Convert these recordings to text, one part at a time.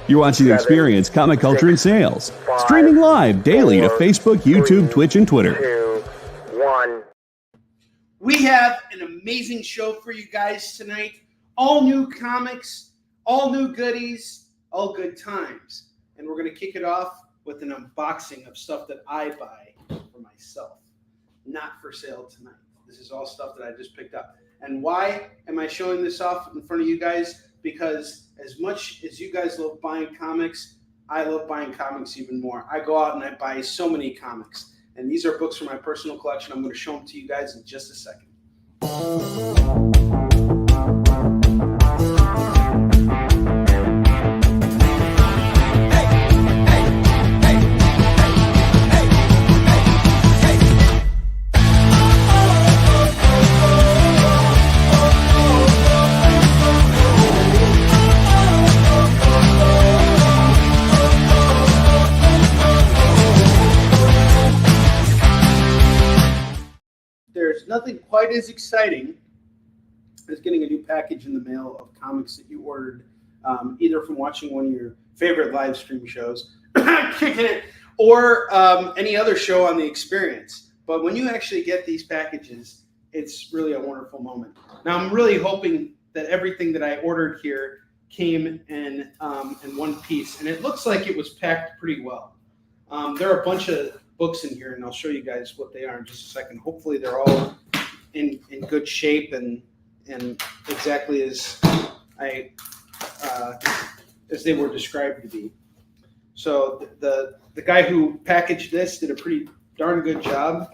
You're watching Experience Comic Culture and Sales. Streaming live daily to Facebook, YouTube, Twitch, and Twitter. 2, 1. We have an amazing show for you guys tonight. All new comics, all new goodies, all good times. And we're going to kick it off with an unboxing of stuff that I buy for myself. Not for sale tonight. This is all stuff that I just picked up. And why am I showing this off in front of you guys? Because as much as you guys love buying comics, I love buying comics even more. I go out and I buy so many comics. And these are books from my personal collection. I'm going to show them to you guys in just a second. There's nothing quite as exciting as getting a new package in the mail of comics that you ordered, either from watching one of your favorite live stream shows, Kickin It, or any other show on the Experience. But when you actually get these packages, it's really a wonderful moment. Now, I'm really hoping that everything that I ordered here came in one piece, and it looks like it was packed pretty well. There are a bunch of books in here, and I'll show you guys what they are in just a second. Hopefully they're all in good shape and exactly as they were described to be. So the guy who packaged this did a pretty darn good job.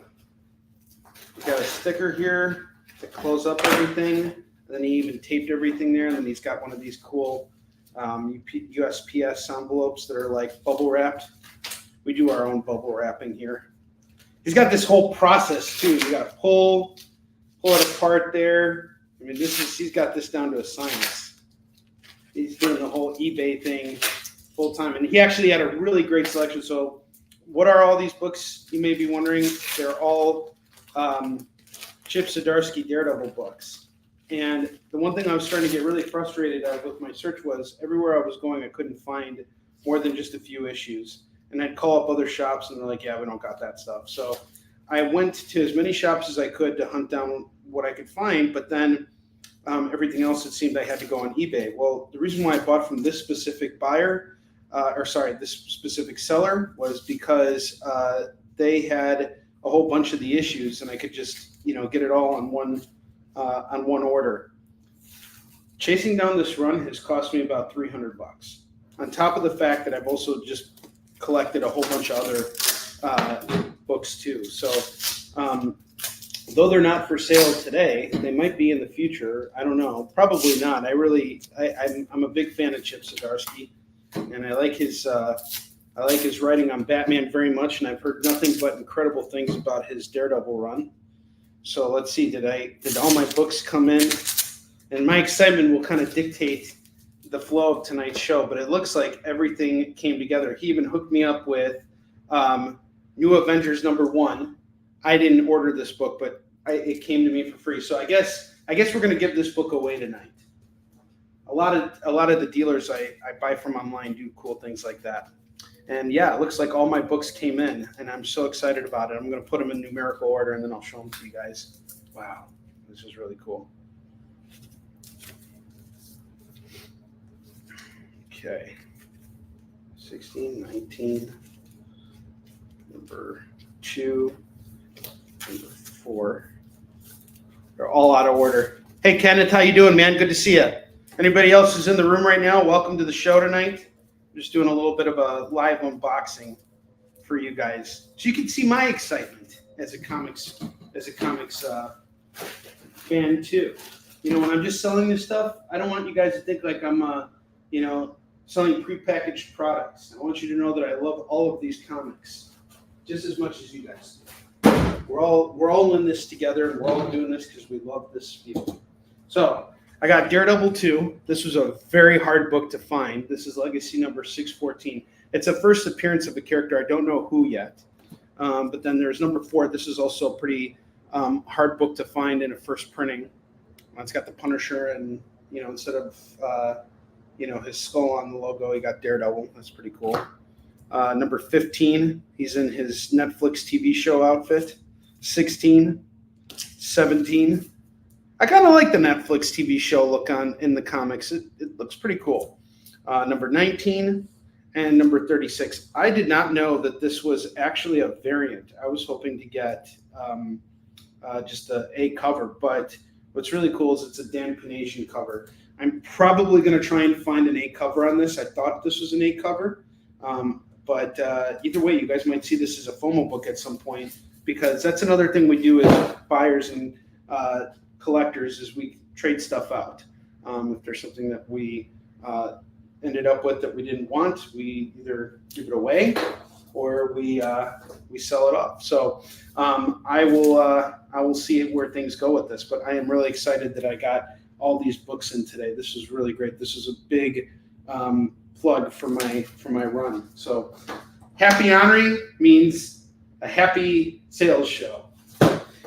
We've got a sticker here to close up everything, and then he even taped everything there, and then he's got one of these cool USPS envelopes that are like bubble wrapped. We do our own bubble wrapping here. He's got this whole process too. You got to pull it apart there. I mean, he's got this down to a science. He's doing the whole eBay thing full time, and he actually had a really great selection. So, what are all these books? You may be wondering. They're all Chip Zdarsky Daredevil books. And the one thing I was starting to get really frustrated with my search was everywhere I was going, I couldn't find more than just a few issues. And I'd call up other shops, and they're like, yeah, we don't got that stuff. So I went to as many shops as I could to hunt down what I could find, but then everything else, it seemed I had to go on eBay. Well, the reason why I bought from this specific this specific seller was because they had a whole bunch of the issues, and I could just, get it all on one order. Chasing down this run has cost me about $300. On top of the fact that I've also just collected a whole bunch of other books too. So though they're not for sale today, they might be in the future. I don't know. Probably not. I'm a big fan of Chip Zdarsky, and I like his writing on Batman very much, and I've heard nothing but incredible things about his Daredevil run. So let's see, did all my books come in? And my excitement will kind of dictate the flow of tonight's show, but it looks like everything came together. He even hooked me up with New Avengers #1. I didn't order this book, but it came to me for free. So I guess we're going to give this book away tonight. A lot of the dealers I buy from online do cool things like that. And yeah, it looks like all my books came in, and I'm so excited about it. I'm going to put them in numerical order, and then I'll show them to you guys. Wow, this is really cool. Okay, 16, 19, number 2, number 4. They're all out of order. Hey, Kenneth, how you doing, man? Good to see you. Anybody else who's in the room right now, welcome to the show tonight. I'm just doing a little bit of a live unboxing for you guys, so you can see my excitement as a comics fan too. When I'm just selling this stuff, I don't want you guys to think like I'm selling prepackaged products. I want you to know that I love all of these comics just as much as you guys do. We're all in this together, and we're all doing this because we love this field. So I got Daredevil 2. This was a very hard book to find. This is Legacy number 614. It's a first appearance of a character. I don't know who yet. But then there's number 4. This is also a pretty hard book to find in a first printing. It's got the Punisher, and instead of his skull on the logo. He got Daredevil. That's pretty cool. Number 15, he's in his Netflix TV show outfit. 16, 17. I kind of like the Netflix TV show look in the comics. It looks pretty cool. Number 19 and number 36. I did not know that this was actually a variant. I was hoping to get just a cover, but what's really cool is it's a Dan Panasian cover. I'm probably going to try and find an A cover on this. I thought this was an A cover, but either way, you guys might see this as a FOMO book at some point, because that's another thing we do as buyers and collectors is we trade stuff out. If there's something that we ended up with that we didn't want, we either give it away or we sell it off. So I will see where things go with this, but I am really excited that I got all these books in today. This is really great. This is a big plug for my run. So happy Onrie means a happy sales show.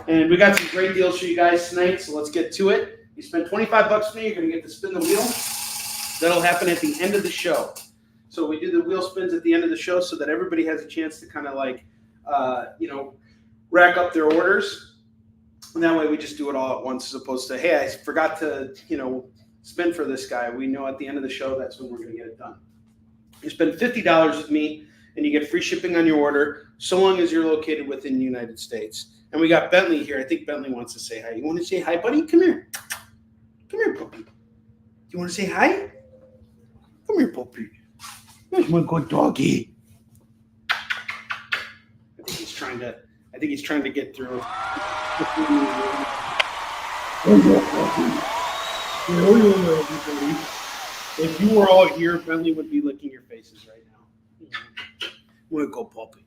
And we got some great deals for you guys tonight, so let's get to it. You spend $25 for me, you're going to get to spin the wheel. That'll happen at the end of the show. So we do the wheel spins at the end of the show so that everybody has a chance to kind of rack up their orders. And that way we just do it all at once, as opposed to, hey, I forgot to, spin for this guy. We know at the end of the show, that's when we're going to get it done. You spend $50 with me, and you get free shipping on your order, so long as you're located within the United States. And we got Bentley here. I think Bentley wants to say hi. You want to say hi, buddy? Come here. Come here, puppy. You want to say hi? Come here, puppy. There's my good doggy. I think he's trying to get through. If you were all here, Bentley would be licking your faces right now. Wanna go, puppy?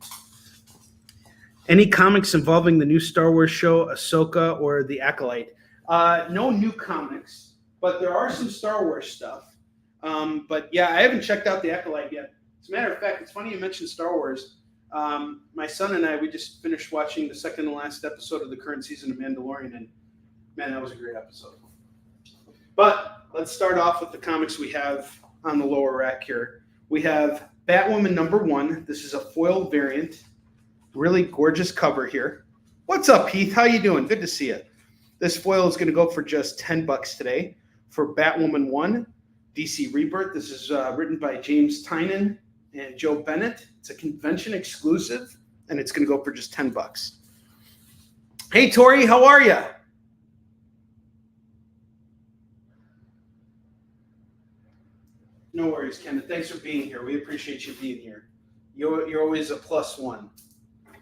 Any comics involving the new Star Wars show, Ahsoka, or The Acolyte? No new comics, but there are some Star Wars stuff. But yeah, I haven't checked out The Acolyte yet. As a matter of fact, it's funny you mentioned Star Wars. My son and I, we just finished watching the second to last episode of the current season of Mandalorian, and man, that was a great episode. But let's start off with the comics we have on the lower rack here. We have Batwoman #1. This is a foil variant. Really gorgeous cover here. What's up, Heath? How you doing? Good to see you. This foil is going to go for just $10 today for Batwoman 1, DC Rebirth. This is written by James Tynion and Joe Bennett. It's a convention exclusive, and it's going to go for just $10. Hey, Tori, how are you? No worries, Kenneth. Thanks for being here. We appreciate you being here. You're always a plus one.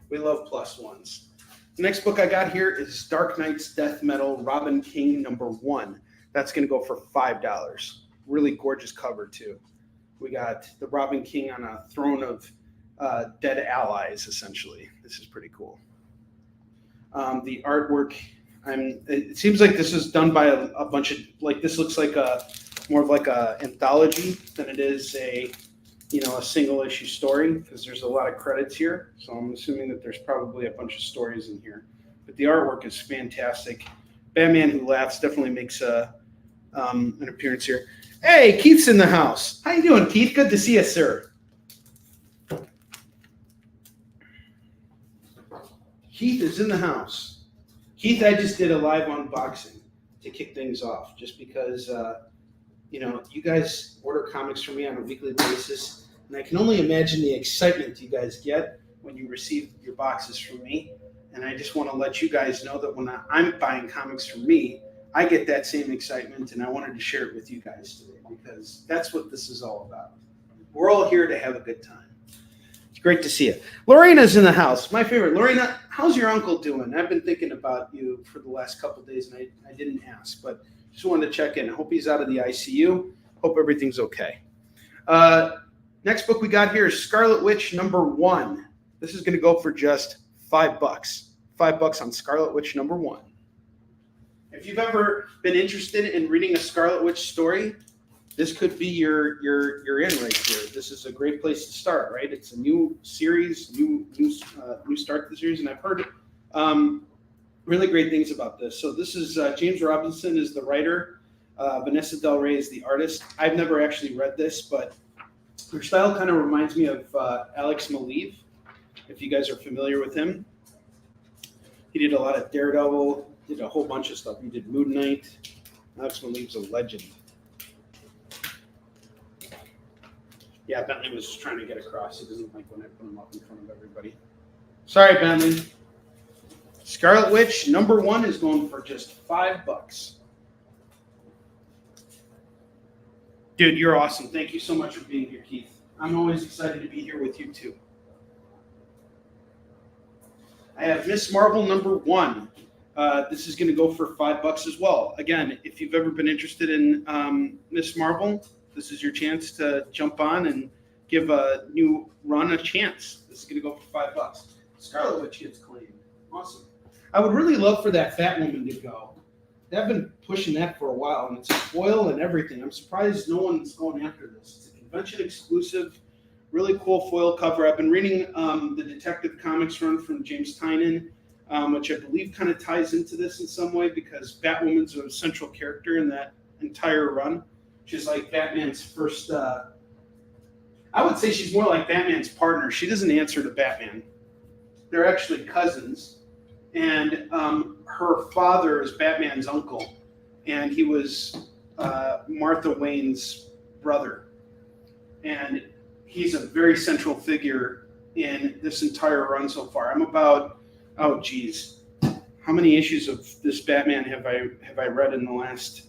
We love plus ones. The next book I got here is Dark Knight's Death Metal Robin King #1. That's going to go for $5. Really gorgeous cover, too. We got the Robin King on a throne of dead allies, essentially. This is pretty cool. The artwork, it seems like this is done by a bunch of, this looks like more of like a anthology than it is a single issue story, because there's a lot of credits here. So I'm assuming that there's probably a bunch of stories in here. But the artwork is fantastic. Batman Who Laughs definitely makes an appearance here. Hey, Keith's in the house. How you doing, Keith? Good to see you, sir. Keith is in the house. Keith, I just did a live unboxing to kick things off, just because you guys order comics from me on a weekly basis, and I can only imagine the excitement you guys get when you receive your boxes from me. And I just want to let you guys know that when I'm buying comics from me, I get that same excitement, and I wanted to share it with you guys today, because that's what this is all about. We're all here to have a good time. It's great to see you. Lorena's in the house. My favorite. Lorena, how's your uncle doing? I've been thinking about you for the last couple of days, and I didn't ask, but just wanted to check in. I hope he's out of the ICU. Hope everything's okay. Next book we got here is Scarlet Witch #1. This is going to go for just $5. $5 on Scarlet Witch #1. If you've ever been interested in reading a Scarlet Witch story, this could be your in right here. This is a great place to start, right? It's a new series, new start to the series, and I've heard really great things about this. So this is James Robinson is the writer. Vanessa Del Rey is the artist. I've never actually read this, but her style kind of reminds me of Alex Maleev, if you guys are familiar with him. He did a lot of Daredevil, did a whole bunch of stuff. He did Moon Knight. Alex Maleev's a legend. Yeah, Bentley was trying to get across. He doesn't like when I put him up in front of everybody. Sorry, Bentley. Scarlet Witch #1 is going for just $5. Dude, you're awesome. Thank you so much for being here, Keith. I'm always excited to be here with you too. I have Miss Marvel #1. This is going to go for $5 as well. Again, if you've ever been interested in Miss Marvel, this is your chance to jump on and give a new run a chance. This is going to go for $5. Scarlet Witch gets claimed. Awesome. I would really love for that Fat Woman to go. They've been pushing that for a while, and it's a foil and everything. I'm surprised no one's going after this. It's a convention exclusive, really cool foil cover. I've been reading the Detective Comics run from James Tynion, which I believe kind of ties into this in some way because Batwoman's a central character in that entire run. She's like Batman's first, I would say she's more like Batman's partner. She doesn't answer to Batman. They're actually cousins. And her father is Batman's uncle. And he was Martha Wayne's brother. And he's a very central figure in this entire run so far. I'm about, oh geez, how many issues of this Batman have I read in the last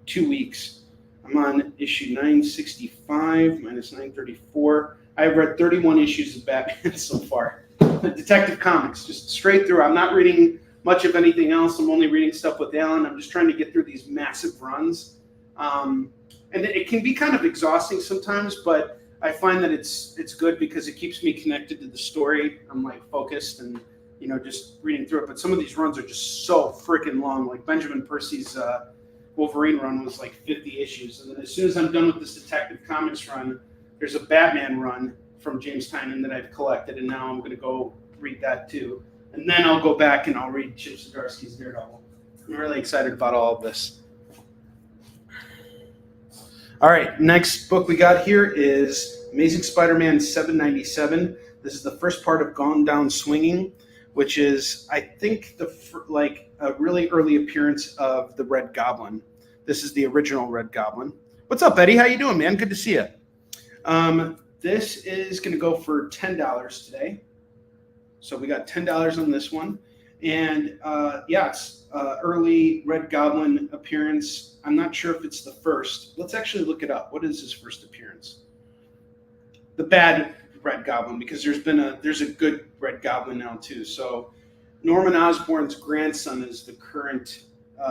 2 weeks? I'm on issue 965 minus 934. I've read 31 issues of Batman so far. Detective Comics, just straight through. I'm not reading much of anything else. I'm only reading stuff with Alan. I'm just trying to get through these massive runs. And it can be kind of exhausting sometimes, but I find that it's good because it keeps me connected to the story. I'm like focused and just reading through it. But some of these runs are just so freaking long. Like Benjamin Percy's Wolverine run was like 50 issues. And then as soon as I'm done with this Detective Comics run, there's a Batman run from James Tynion that I've collected, and now I'm going to go read that too. And then I'll go back and I'll read Chip Zdarsky's Daredevil. I'm really excited about all of this. All right, next book we got here is Amazing Spider-Man 797. This is the first part of Gone Down Swinging, which is, I think, a really early appearance of the Red Goblin. This is the original Red Goblin. What's up, Eddie? How you doing, man? Good to see you. This is going to go for $10 today. So we got $10 on this one. And it's early Red Goblin appearance. I'm not sure if it's the first. Let's actually look it up. What is his first appearance? The bad Red Goblin, because there's a good Red Goblin now too. So Norman Osborn's grandson is the current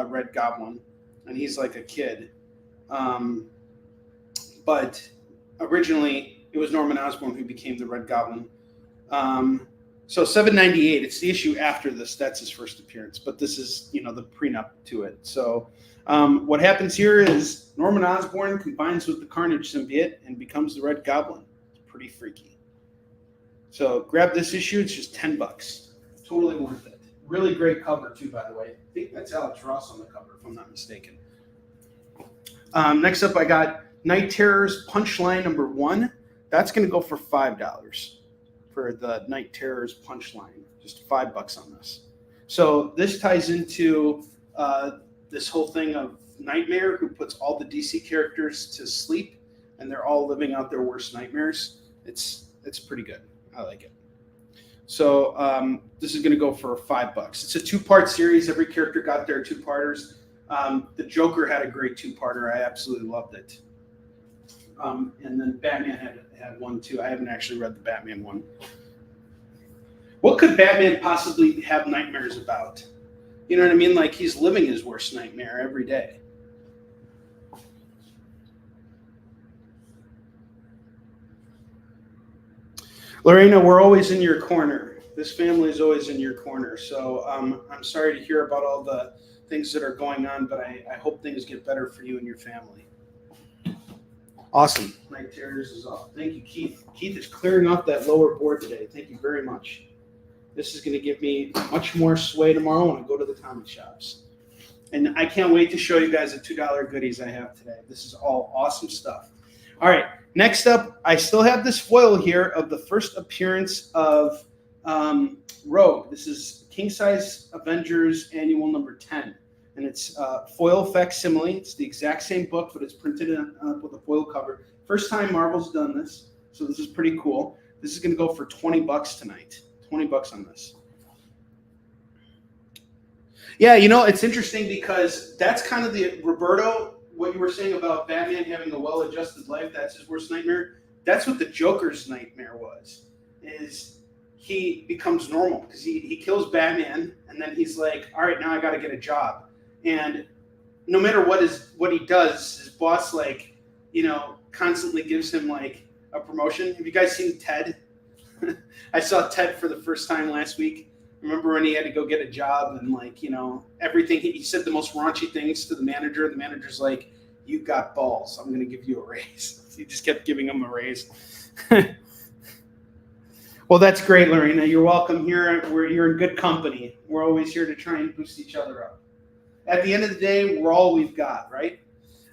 Red Goblin, and he's like a kid. But originally, it was Norman Osborn who became the Red Goblin. So 798, it's the issue after this. That's his first appearance. But this is, the prenup to it. So what happens here is Norman Osborn combines with the Carnage symbiote and becomes the Red Goblin. It's pretty freaky. So grab this issue. It's just $10. Totally worth it. Really great cover, too, by the way. I think that's Alex Ross on the cover, if I'm not mistaken. Next up, I got Night Terrors Punchline #1. That's going to go for $5 for the Night Terrors Punchline. Just $5 on this. So this ties into this whole thing of Nightmare, who puts all the DC characters to sleep, and they're all living out their worst nightmares. It's pretty good. I like it. So this is going to go for $5. It's a 2-part series. Every character got their 2-parters. The Joker had a great 2-parter. I absolutely loved it. And then Batman had one too. I haven't actually read the Batman one. What could Batman possibly have nightmares about? You know what I mean? Like he's living his worst nightmare every day. Lorena, we're always in your corner. This family is always in your corner. So I'm sorry to hear about all the things that are going on, but I hope things get better for you and your family. Awesome. Night Terrors is off. Thank you, Keith. Keith is clearing off that lower board today. Thank you very much. This is going to give me much more sway tomorrow when I go to the comic shops. And I can't wait to show you guys the $2 goodies I have today. This is all awesome stuff. All right, next up, I still have this foil here of the first appearance of Rogue. This is King Size Avengers Annual number 10. And it's foil facsimile. It's the exact same book, but it's printed with a foil cover. First time Marvel's done this, so this is pretty cool. This is going to go for $20 tonight. $20 on this. Yeah, you know, it's interesting because that's kind of the Roberto, what you were saying about Batman having a well-adjusted life, that's his worst nightmare. That's what the Joker's nightmare was, is he becomes normal because he kills Batman, and then he's like, all right, now I got to get a job. And no matter what he does, his boss, like, you know, constantly gives him, like, a promotion. Have you guys seen Ted? I saw Ted for the first time last week. Remember when he had to go get a job and, like, you know, everything. He said the most raunchy things to the manager. The manager's like, you got balls. I'm going to give you a raise. He just kept giving him a raise. Well, that's great, Lorena. You're welcome here. You're in good company. We're always here to try and boost each other up. At the end of the day, we're all we've got, right?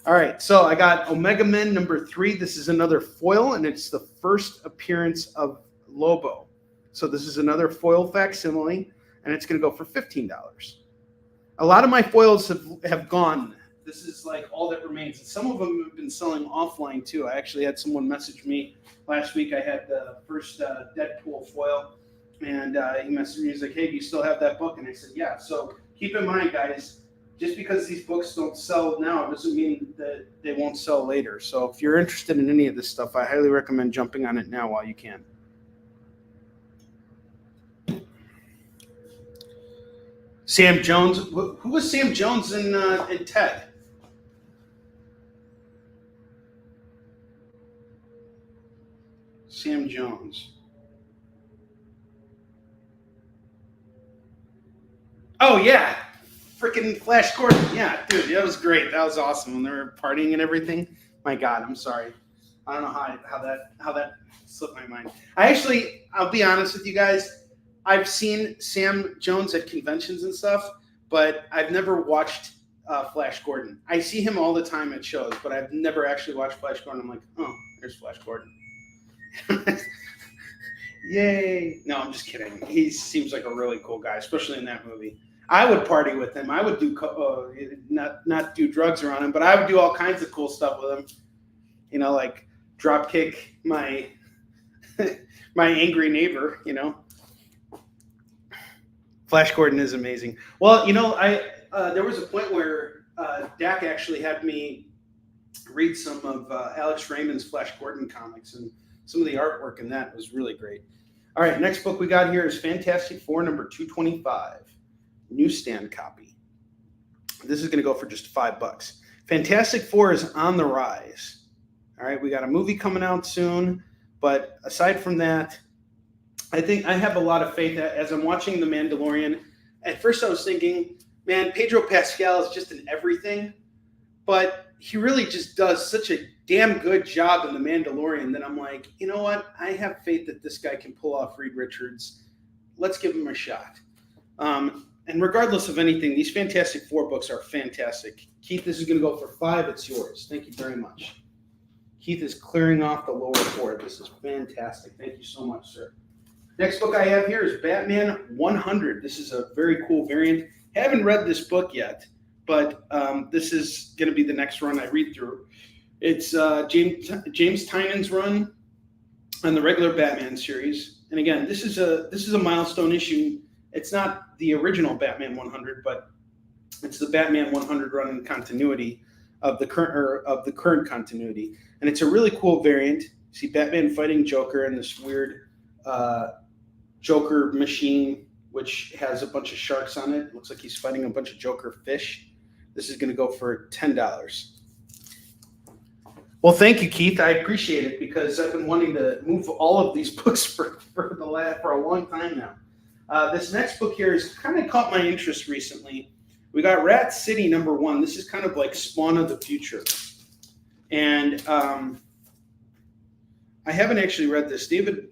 All right, so I got Omega Men number 3. This is another foil, and it's the first appearance of Lobo. So this is another foil facsimile, and it's going to go for $15. A lot of my foils have gone. This is like all that remains. And some of them have been selling offline too. I actually had someone message me last week. I had the first Deadpool foil, and he messaged me. He's like, hey, do you still have that book? And I said, yeah. So keep in mind, guys, just because these books don't sell now doesn't mean that they won't sell later. So if you're interested in any of this stuff, I highly recommend jumping on it now while you can. Sam Jones. Who was Sam Jones in Ted? Sam Jones. Oh, yeah. Freaking Flash Gordon. Yeah, dude, that was great. That was awesome when they were partying and everything. My God, I'm sorry. I don't know how that slipped my mind. I'll be honest with you guys. I've seen Sam Jones at conventions and stuff, but I've never watched Flash Gordon. I see him all the time at shows, but I've never actually watched Flash Gordon. I'm like, oh, there's Flash Gordon. Yay. No, I'm just kidding. He seems like a really cool guy, especially in that movie. I would party with him. I would do not do drugs around him, but I would do all kinds of cool stuff with him. You know, like drop kick my my angry neighbor, you know. Flash Gordon is amazing. Well, you know, there was a point where Dak actually had me read some of Alex Raymond's Flash Gordon comics, and some of the artwork in that was really great. All right, next book we got here is Fantastic Four number 225, newsstand copy. This is going to go for just $5. Fantastic Four is on the rise. All right, we got a movie coming out soon, but aside from that, I think I have a lot of faith that as I'm watching The Mandalorian. At first I was thinking, man, Pedro Pascal is just in everything, but he really just does such a damn good job in The Mandalorian that I'm like, you know what? I have faith that this guy can pull off Reed Richards. Let's give him a shot. And regardless of anything, these Fantastic Four books are fantastic. Keith, this is going to go for $5. It's yours. Thank you very much. Keith is clearing off the lower board. This is fantastic. Thank you so much, sir. Next book I have here is Batman 100. This is a very cool variant. Haven't read this book yet, but this is going to be the next run I read through. It's James Tynan's run on the regular Batman series. And again, this is a milestone issue. It's not the original Batman 100, but it's the Batman 100 run in continuity of the current continuity. And it's a really cool variant. You see Batman fighting Joker in this weird Joker machine, which has a bunch of sharks on it. Looks like he's fighting a bunch of Joker fish. This is going to go for $10. Well, thank you, Keith. I appreciate it because I've been wanting to move all of these books for a long time now. This next book here has kind of caught my interest recently. We got Rat City number 1. This is kind of like Spawn of the Future. And I haven't actually read this. David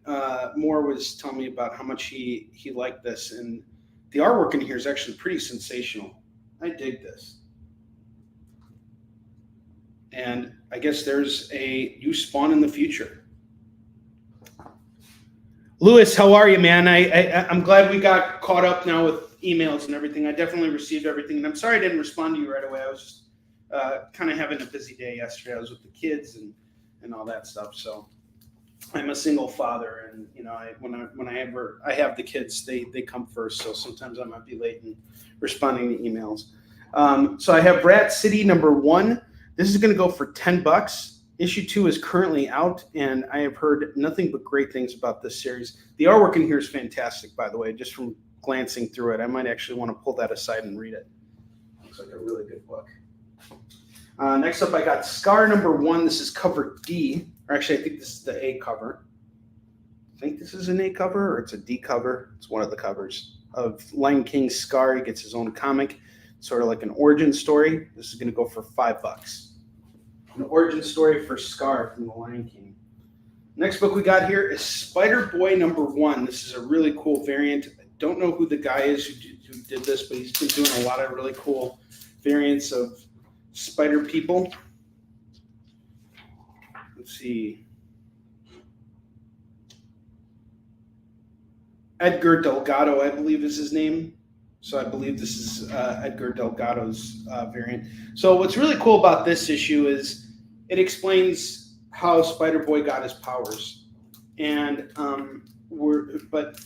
Moore was telling me about how much he liked this. And the artwork in here is actually pretty sensational. I dig this. And I guess there's you spawn in the future. Lewis, how are you, man? I'm glad we got caught up now with emails and everything. I definitely received everything. And I'm sorry I didn't respond to you right away. I was just kind of having a busy day yesterday. I was with the kids and all that stuff. So I'm a single father, and when I have the kids, they come first. So sometimes I might be late in responding to emails. So I have Rat City #1. This is going to go for $10. Issue 2 is currently out, and I have heard nothing but great things about this series. The artwork in here is fantastic, by the way, just from glancing through it. I might actually want to pull that aside and read it. Looks like a really good book. Next up, I got Scar #1. This is cover D. Or actually, I think this is the A cover. I think this is an A cover, or it's a D cover. It's one of the covers of Lion King Scar. He gets his own comic, sort of like an origin story. This is going to go for $5. An origin story for Scar from the Lion King. Next book we got here is Spider-Boy #1. This is a really cool variant. I don't know who the guy is who did this, but he's been doing a lot of really cool variants of spider people. Let's see. Edgar Delgado, I believe, is his name. So I believe this is Edgar Delgado's variant. So what's really cool about this issue is it explains how Spider-Boy got his powers, and but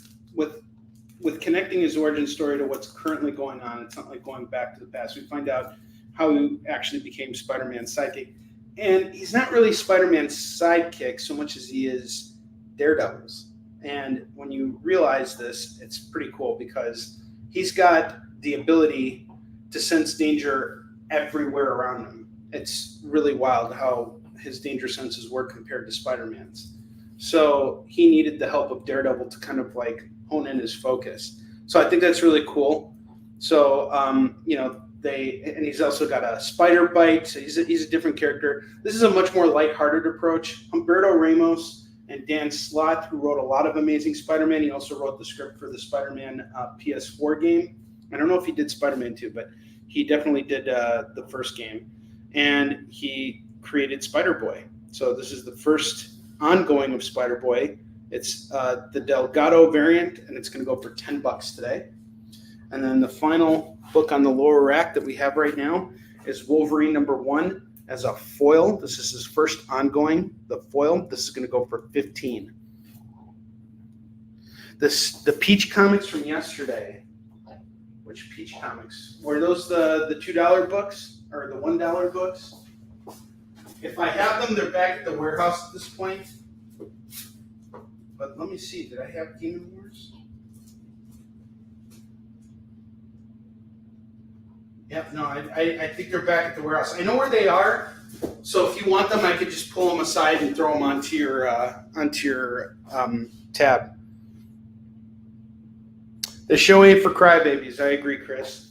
with connecting his origin story to what's currently going on, it's not like going back to the past. We find out how he actually became Spider-Man's sidekick, and he's not really Spider-Man's sidekick so much as he is Daredevil's. And when you realize this, it's pretty cool because he's got the ability to sense danger everywhere around him. It's really wild how his danger senses work compared to Spider-Man's. So he needed the help of Daredevil to kind of like hone in his focus. So I think that's really cool. So, and he's also got a spider bite. So he's a different character. This is a much more lighthearted approach. Humberto Ramos and Dan Slott, who wrote a lot of Amazing Spider-Man. He also wrote the script for the Spider-Man PS4 game. I don't know if he did Spider-Man 2, but he definitely did the first game. And he created Spider-Boy. So this is the first ongoing of Spider-Boy. It's the Delgado variant, and it's going to go for $10 today. And then the final book on the lower rack that we have right now is Wolverine #1 as a foil. This is his first ongoing, the foil. This is going to go for $15. The Peach comics from yesterday. Which Peach comics? Were those the $2 books or the $1 books? If I have them, they're back at the warehouse at this point. But let me see. Did I have Demon Wars? Yep, no, I think they're back at the warehouse. I know where they are, so if you want them, I could just pull them aside and throw them onto your tab. The show ain't for crybabies. I agree, Chris.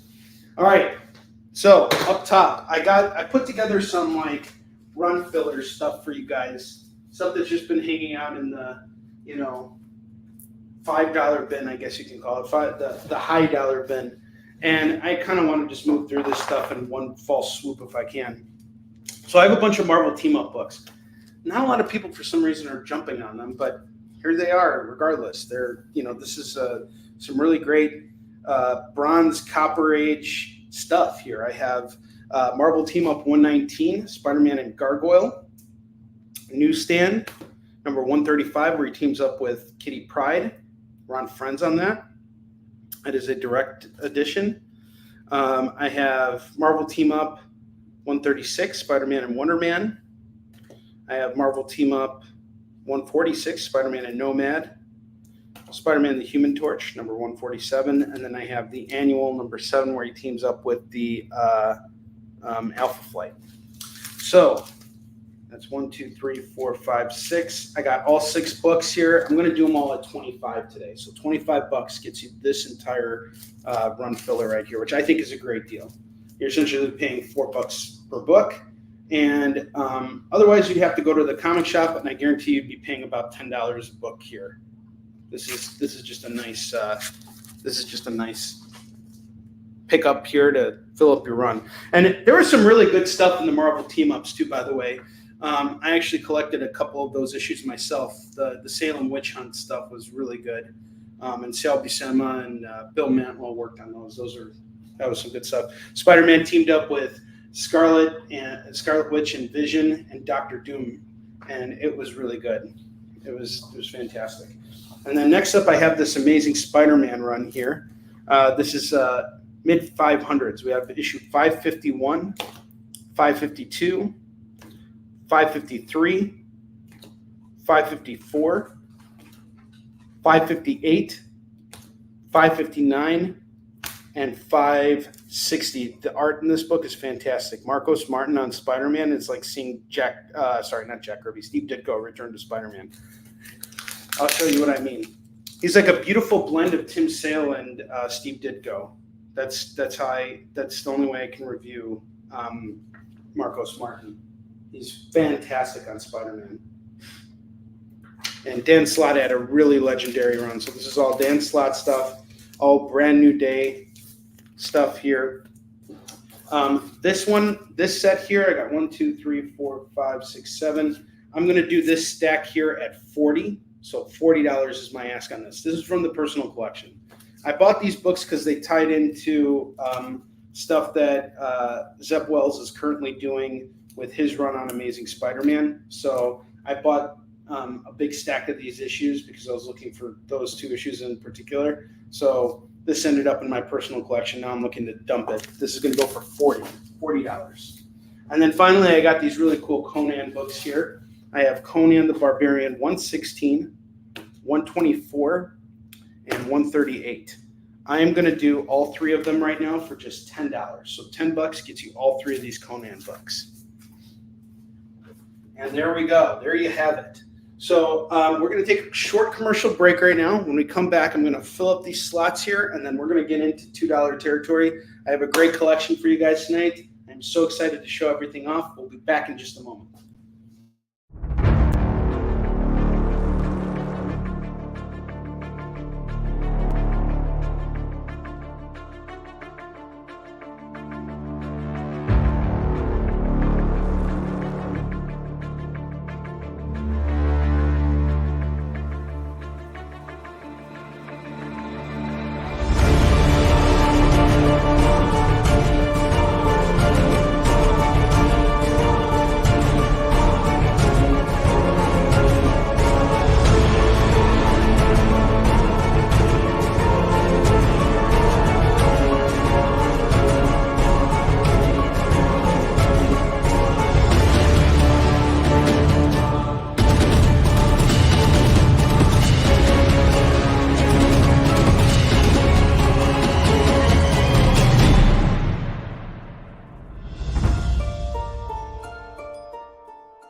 All right, so up top, I put together some like run filler stuff for you guys. Stuff that's just been hanging out in the $5 bin, I guess you can call it, the high dollar bin. And I kind of want to just move through this stuff in one false swoop if I can. So I have a bunch of Marvel team-up books. Not a lot of people, for some reason, are jumping on them, but here they are regardless. They're, this is some really great Bronze, Copper Age stuff here. I have Marvel Team-Up 119, Spider-Man and Gargoyle. Newsstand, number 135, where he teams up with Kitty Pryde. We're on Friends on that. That is a direct edition. I have Marvel Team Up 136, Spider-Man and Wonder Man. I have Marvel Team Up 146, Spider-Man and Nomad. Spider-Man the Human Torch, number 147. And then I have the annual number 7, where he teams up with the Alpha Flight. So that's 1, 2, 3, 4, 5, 6. I got all 6 books here. I'm going to do them all at $25 today. So $25 gets you this entire run filler right here, which I think is a great deal. You're essentially paying $4 per book, and otherwise you'd have to go to the comic shop, and I guarantee you'd be paying about $10 a book here. This is just a nice pick up here to fill up your run. And there was some really good stuff in the Marvel team-ups too, by the way. I actually collected a couple of those issues myself. The Salem Witch Hunt stuff was really good. And Sal Buscema and Bill Mantlo worked on those. That was some good stuff. Spider-Man teamed up with Scarlet Witch and Vision and Doctor Doom, and it was really good. It was fantastic. And then next up, I have this amazing Spider-Man run here. This is mid 500s. We have issue 551, 552, 553, 554, 558, 559, and 560. The art in this book is fantastic. Marcos Martin on Spider-Man. It's like seeing not Jack Kirby, Steve Ditko return to Spider-Man. I'll show you what I mean. He's like a beautiful blend of Tim Sale and Steve Ditko. That's the only way I can review Marcos Martin. He's fantastic on Spider-Man. And Dan Slott had a really legendary run. So this is all Dan Slott stuff, all brand new day stuff here. This set here, I got 1, 2, 3, 4, 5, 6, 7. I'm going to do this stack here at 40. So $40 is my ask on this. This is from the personal collection. I bought these books because they tied into stuff that Zeb Wells is currently doing with his run on Amazing Spider-Man. So I bought a big stack of these issues because I was looking for those two issues in particular. So this ended up in my personal collection. Now I'm looking to dump it. This is going to go for $40. And then finally, I got these really cool Conan books here. I have Conan the Barbarian 116, 124, and 138. I am going to do all three of them right now for just $10. So $10 gets you all three of these Conan books. And there we go. There you have it. So we're going to take a short commercial break right now. When we come back, I'm going to fill up these slots here, and then we're going to get into $2 territory. I have a great collection for you guys tonight. I'm so excited to show everything off. We'll be back in just a moment.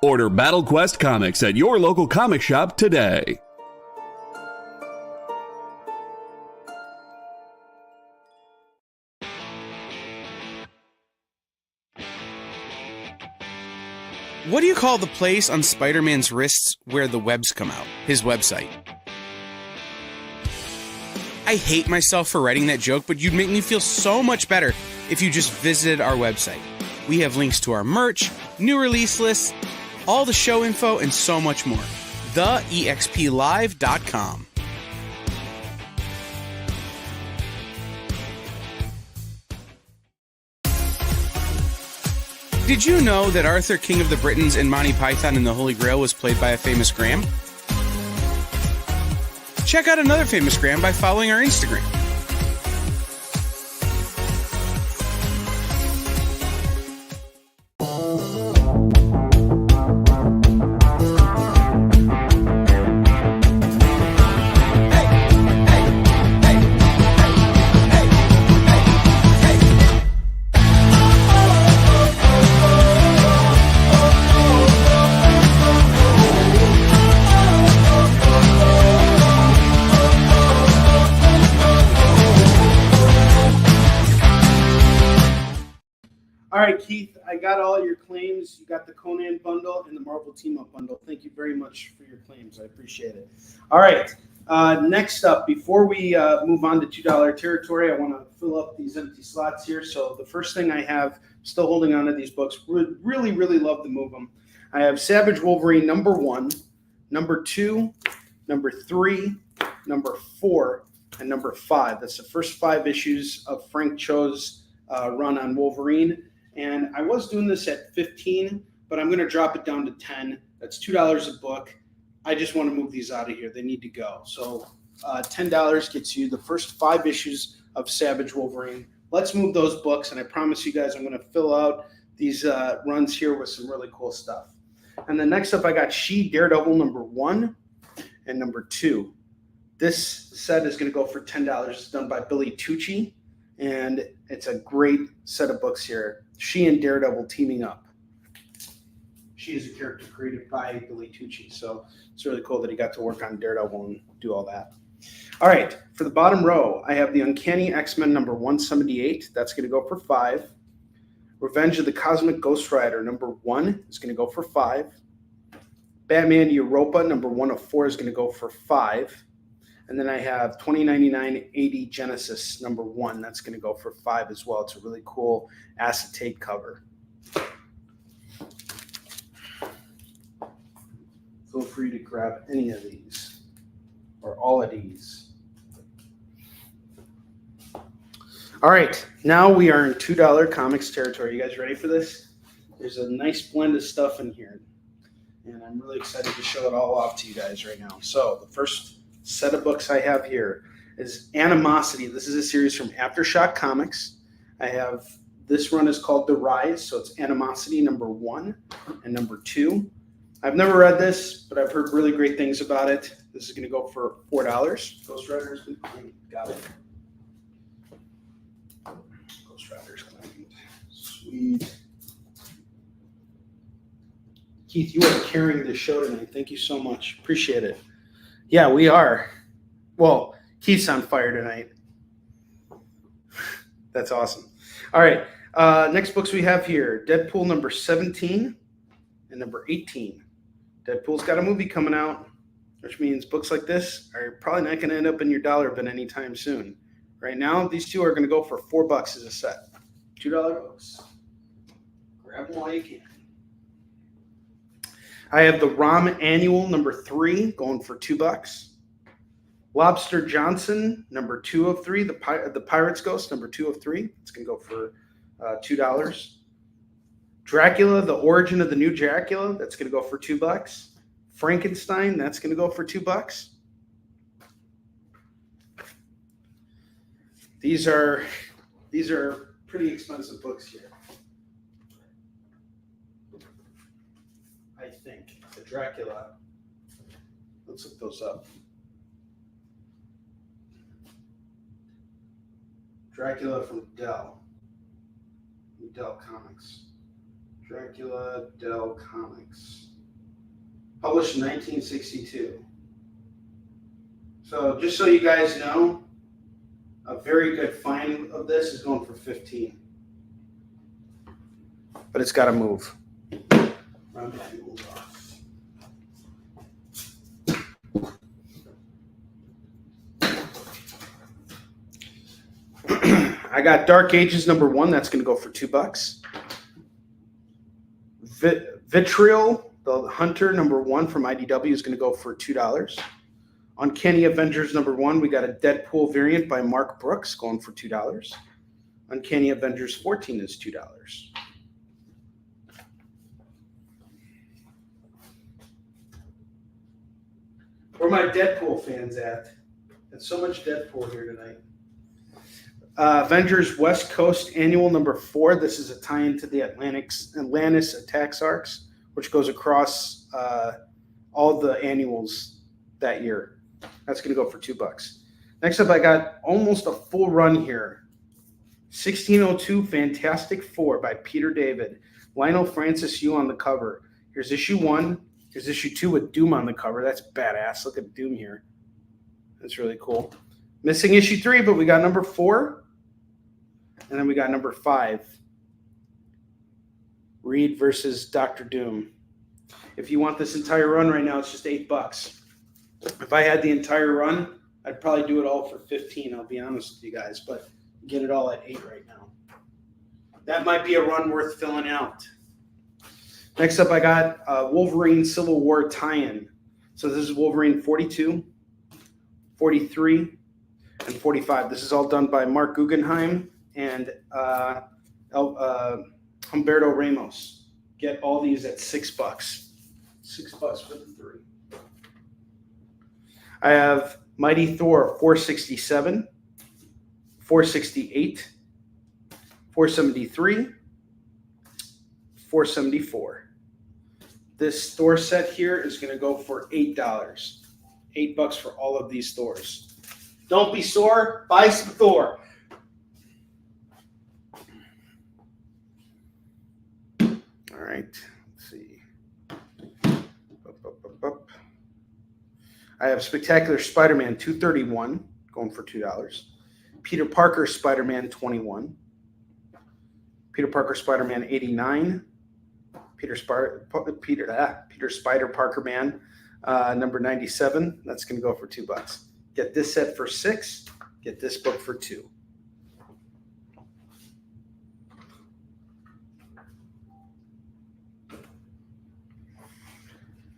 Order Battle Quest comics at your local comic shop today. What do you call the place on Spider-Man's wrists where the webs come out? His website. I hate myself for writing that joke, but you'd make me feel so much better if you just visited our website. We have links to our merch, new release lists, all the show info, and so much more. TheEXPLive.com. Did you know that Arthur, King of the Britons in Monty Python and the Holy Grail was played by a famous Graham? Check out another famous Graham by following our Instagram. All right, Keith, I got all your claims. You got the Conan bundle and the Marvel Team-Up bundle. Thank you very much for your claims. I appreciate it. All right, Next up, before we move on to $2 territory, I want to fill up these empty slots here. So the first thing I have, still holding on to these books, would really, really love to move them. I have Savage Wolverine #1, #2, #3, #4, and #5. That's the first 5 issues of Frank Cho's run on Wolverine. And I was doing this at 15, but I'm going to drop it down to 10. That's $2 a book. I just want to move these out of here. They need to go. So $10 gets you the first 5 issues of Savage Wolverine. Let's move those books, and I promise you guys I'm going to fill out these runs here with some really cool stuff. And then next up, I got She Daredevil #1 and #2. This set is going to go for $10. It's done by Billy Tucci, and it's a great set of books here. She and Daredevil teaming up. She is a character created by Billy Tucci, so it's really cool that he got to work on Daredevil and do all that. All right, for the bottom row, I have the Uncanny X-Men #178. That's going to go for $5. Revenge of the Cosmic Ghost Rider #1 is going to go for $5. Batman Europa #1 of 4 is going to go for $5. And then I have 2099 AD Genesis #1. That's going to go for $5 as well. It's a really cool acetate cover. Feel free to grab any of these or all of these. All right, now we are in $2 comics territory. You guys ready for this? There's a nice blend of stuff in here, and I'm really excited to show it all off to you guys right now. So the first set of books I have here is Animosity. This is a series from Aftershock Comics. I have, this run is called The Rise, so it's Animosity #1 and #2. I've never read this, but I've heard really great things about it. This is going to go for $4. Ghost Rider's been claimed. Got it. Ghost Rider's claimed. Sweet. Keith, you are carrying the show tonight. Thank you so much. Appreciate it. Yeah, we are. Well, Keith's on fire tonight. That's awesome. All right. Next books we have here. Deadpool #17 and #18. Deadpool's got a movie coming out, which means books like this are probably not going to end up in your dollar bin anytime soon. Right now, these two are going to go for $4 as a set. $2 books. Grab them while you can. I have the ROM Annual #3 going for $2. Lobster Johnson #2 of 3. The Pirate's Ghost #2 of 3. It's going to go for $2. Dracula, The Origin of the New Dracula, that's going to go for $2. Frankenstein, that's going to go for $2. These are pretty expensive books here. I think the Dracula. Let's look those up. Dracula from Dell Comics. Dracula, Dell Comics. Published in 1962. So just so you guys know, a very good find of this is going for $15. But it's got to move. Round the fuels off. I got Dark Ages #1. That's going to go for $2. Vitriol, the Hunter #1 from IDW is going to go for $2. Uncanny Avengers #1, we got a Deadpool variant by Mark Brooks going for $2. Uncanny Avengers 14 is $2. Where are my Deadpool fans at? There's so much Deadpool here tonight. Avengers West Coast Annual #4. This is a tie-in to the Atlantis Attacks arcs, which goes across all the annuals that year. That's going to go for $2. Next up, I got almost a full run here. 1602 Fantastic Four by Peter David. Lionel Francis Yu on the cover. Here's issue 1. Here's issue 2 with Doom on the cover. That's badass. Look at Doom here. That's really cool. Missing issue 3, but we got number 4. And then we got number 5. Reed versus Dr. Doom. If you want this entire run right now, it's just $8. If I had the entire run, I'd probably do it all for 15, I'll be honest with you guys, but get it all at 8 right now. That might be a run worth filling out. Next up, I got Wolverine Civil War tie-in. So this is Wolverine 42, 43, and 45. This is all done by Mark Guggenheim and Humberto Ramos. Get all these at $6. $6 for the 3. I have Mighty Thor 467, 468, 473, 474. This Thor set here is going to go for $8. $8 for all of these Thors. Don't be sore. Buy some Thor. All right. Let's see. I have Spectacular Spider-Man 231 going for $2. Peter Parker Spider-Man 21. Peter Parker Spider-Man 89. Peter Spider Parker Man number 97. That's going to go for $2. Get this set for $6. Get this book for $2.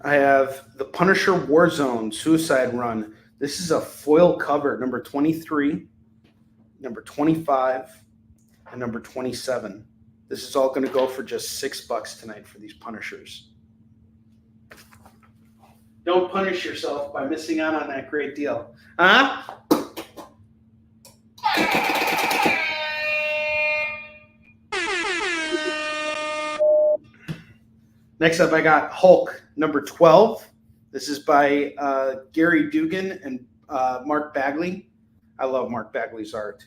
I have the Punisher Warzone Suicide Run. This is a foil cover, number 23, number 25, and number 27. This is all going to go for just $6 tonight for these Punishers. Don't punish yourself by missing out on that great deal. Huh? Next up, I got Hulk, number 12. This is by Gary Dugan and Mark Bagley. I love Mark Bagley's art.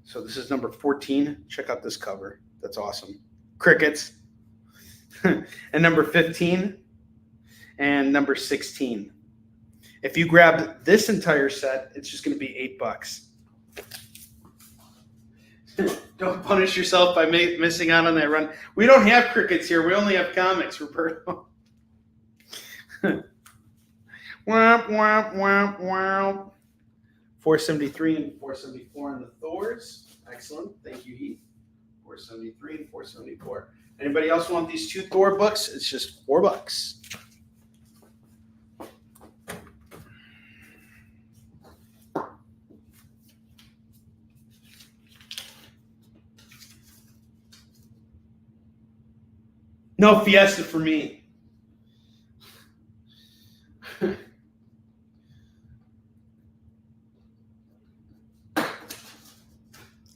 So this is number 14. Check out this cover. That's awesome. Crickets. And number 15 and number 16. If you grab this entire set, it's just going to be $8. Don't punish yourself by missing out on that run. We don't have crickets here. We only have comics, Roberto. Womp, womp, womp, womp. 473 and 474 on the Thors. Excellent. Thank you, Heath. 473 and 474. Anybody else want these 2 Thor books? It's just $4. No Fiesta for me.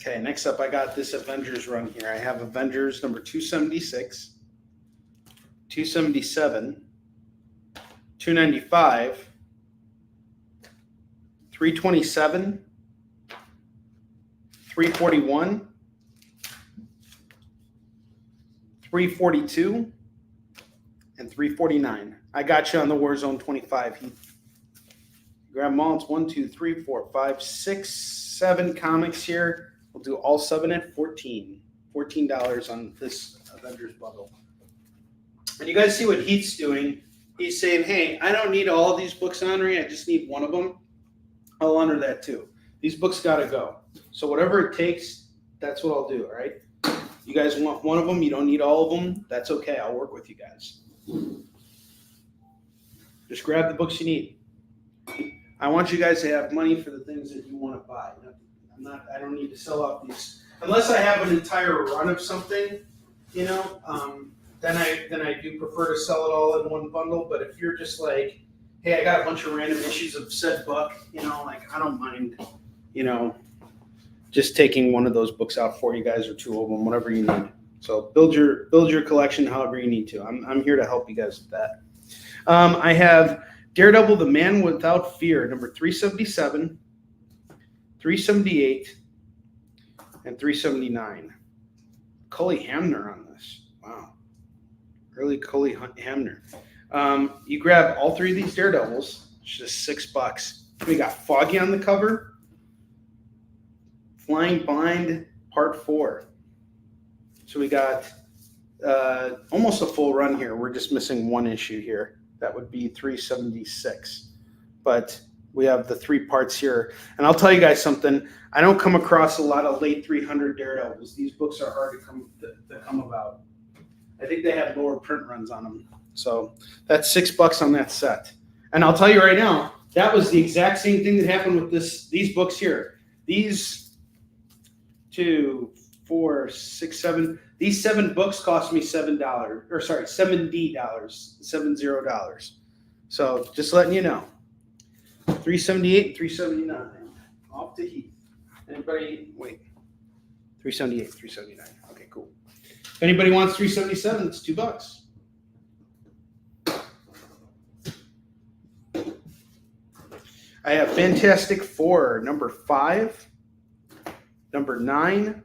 Okay, next up I got this Avengers run here. I have Avengers number 276, 277, 295, 327, 341, 342, and 349. I got you on the Warzone 25, Heath. Grab them all. It's 1, 2, 3, 4, 5, 6, 7 comics here. We'll do all 7 at $14 on this Avengers bundle. And you guys see what Heath's doing. He's saying, hey, I don't need all these books, Onrie. I just need one of them. I'll honor that too. These books got to go. So whatever it takes, that's what I'll do, all right? You guys want one of them, you don't need all of them, that's okay. I'll work with you guys. Just grab the books you need. I want you guys to have money for the things that you want to buy. I don't need to sell off these. Unless I have an entire run of something, you know, then I do prefer to sell it all in one bundle. But if you're just like, hey, I got a bunch of random issues of said book, you know, like I don't mind, you know, just taking one of those books out for you guys or 2 of them, whatever you need. So build your collection however you need to. I'm here to help you guys with that. I have Daredevil, the Man Without Fear, number 377, 378, and 379. Cully Hamner on this. Wow. Early Cully Hamner. You grab all 3 of these Daredevils. It's just $6. We got Foggy on the cover. Flying Blind Part 4. So we got almost a full run here. We're just missing 1 issue here. that would be $376. But we have the 3 parts here. And I'll tell you guys something. I don't come across a lot of late 300 Daredevils. These books are hard to come about. I think they have lower print runs on them. So that's $6 on that set. And I'll tell you right now, that was the exact same thing that happened with these books here. These 2, 4, 6, 7. These 7 books cost me $70. $70. So just letting you know. $378 and $379. Off to Heath. Anybody? Wait. $378, $379. Okay, cool. If anybody wants $377, it's $2. I have Fantastic Four, number 5, number 9,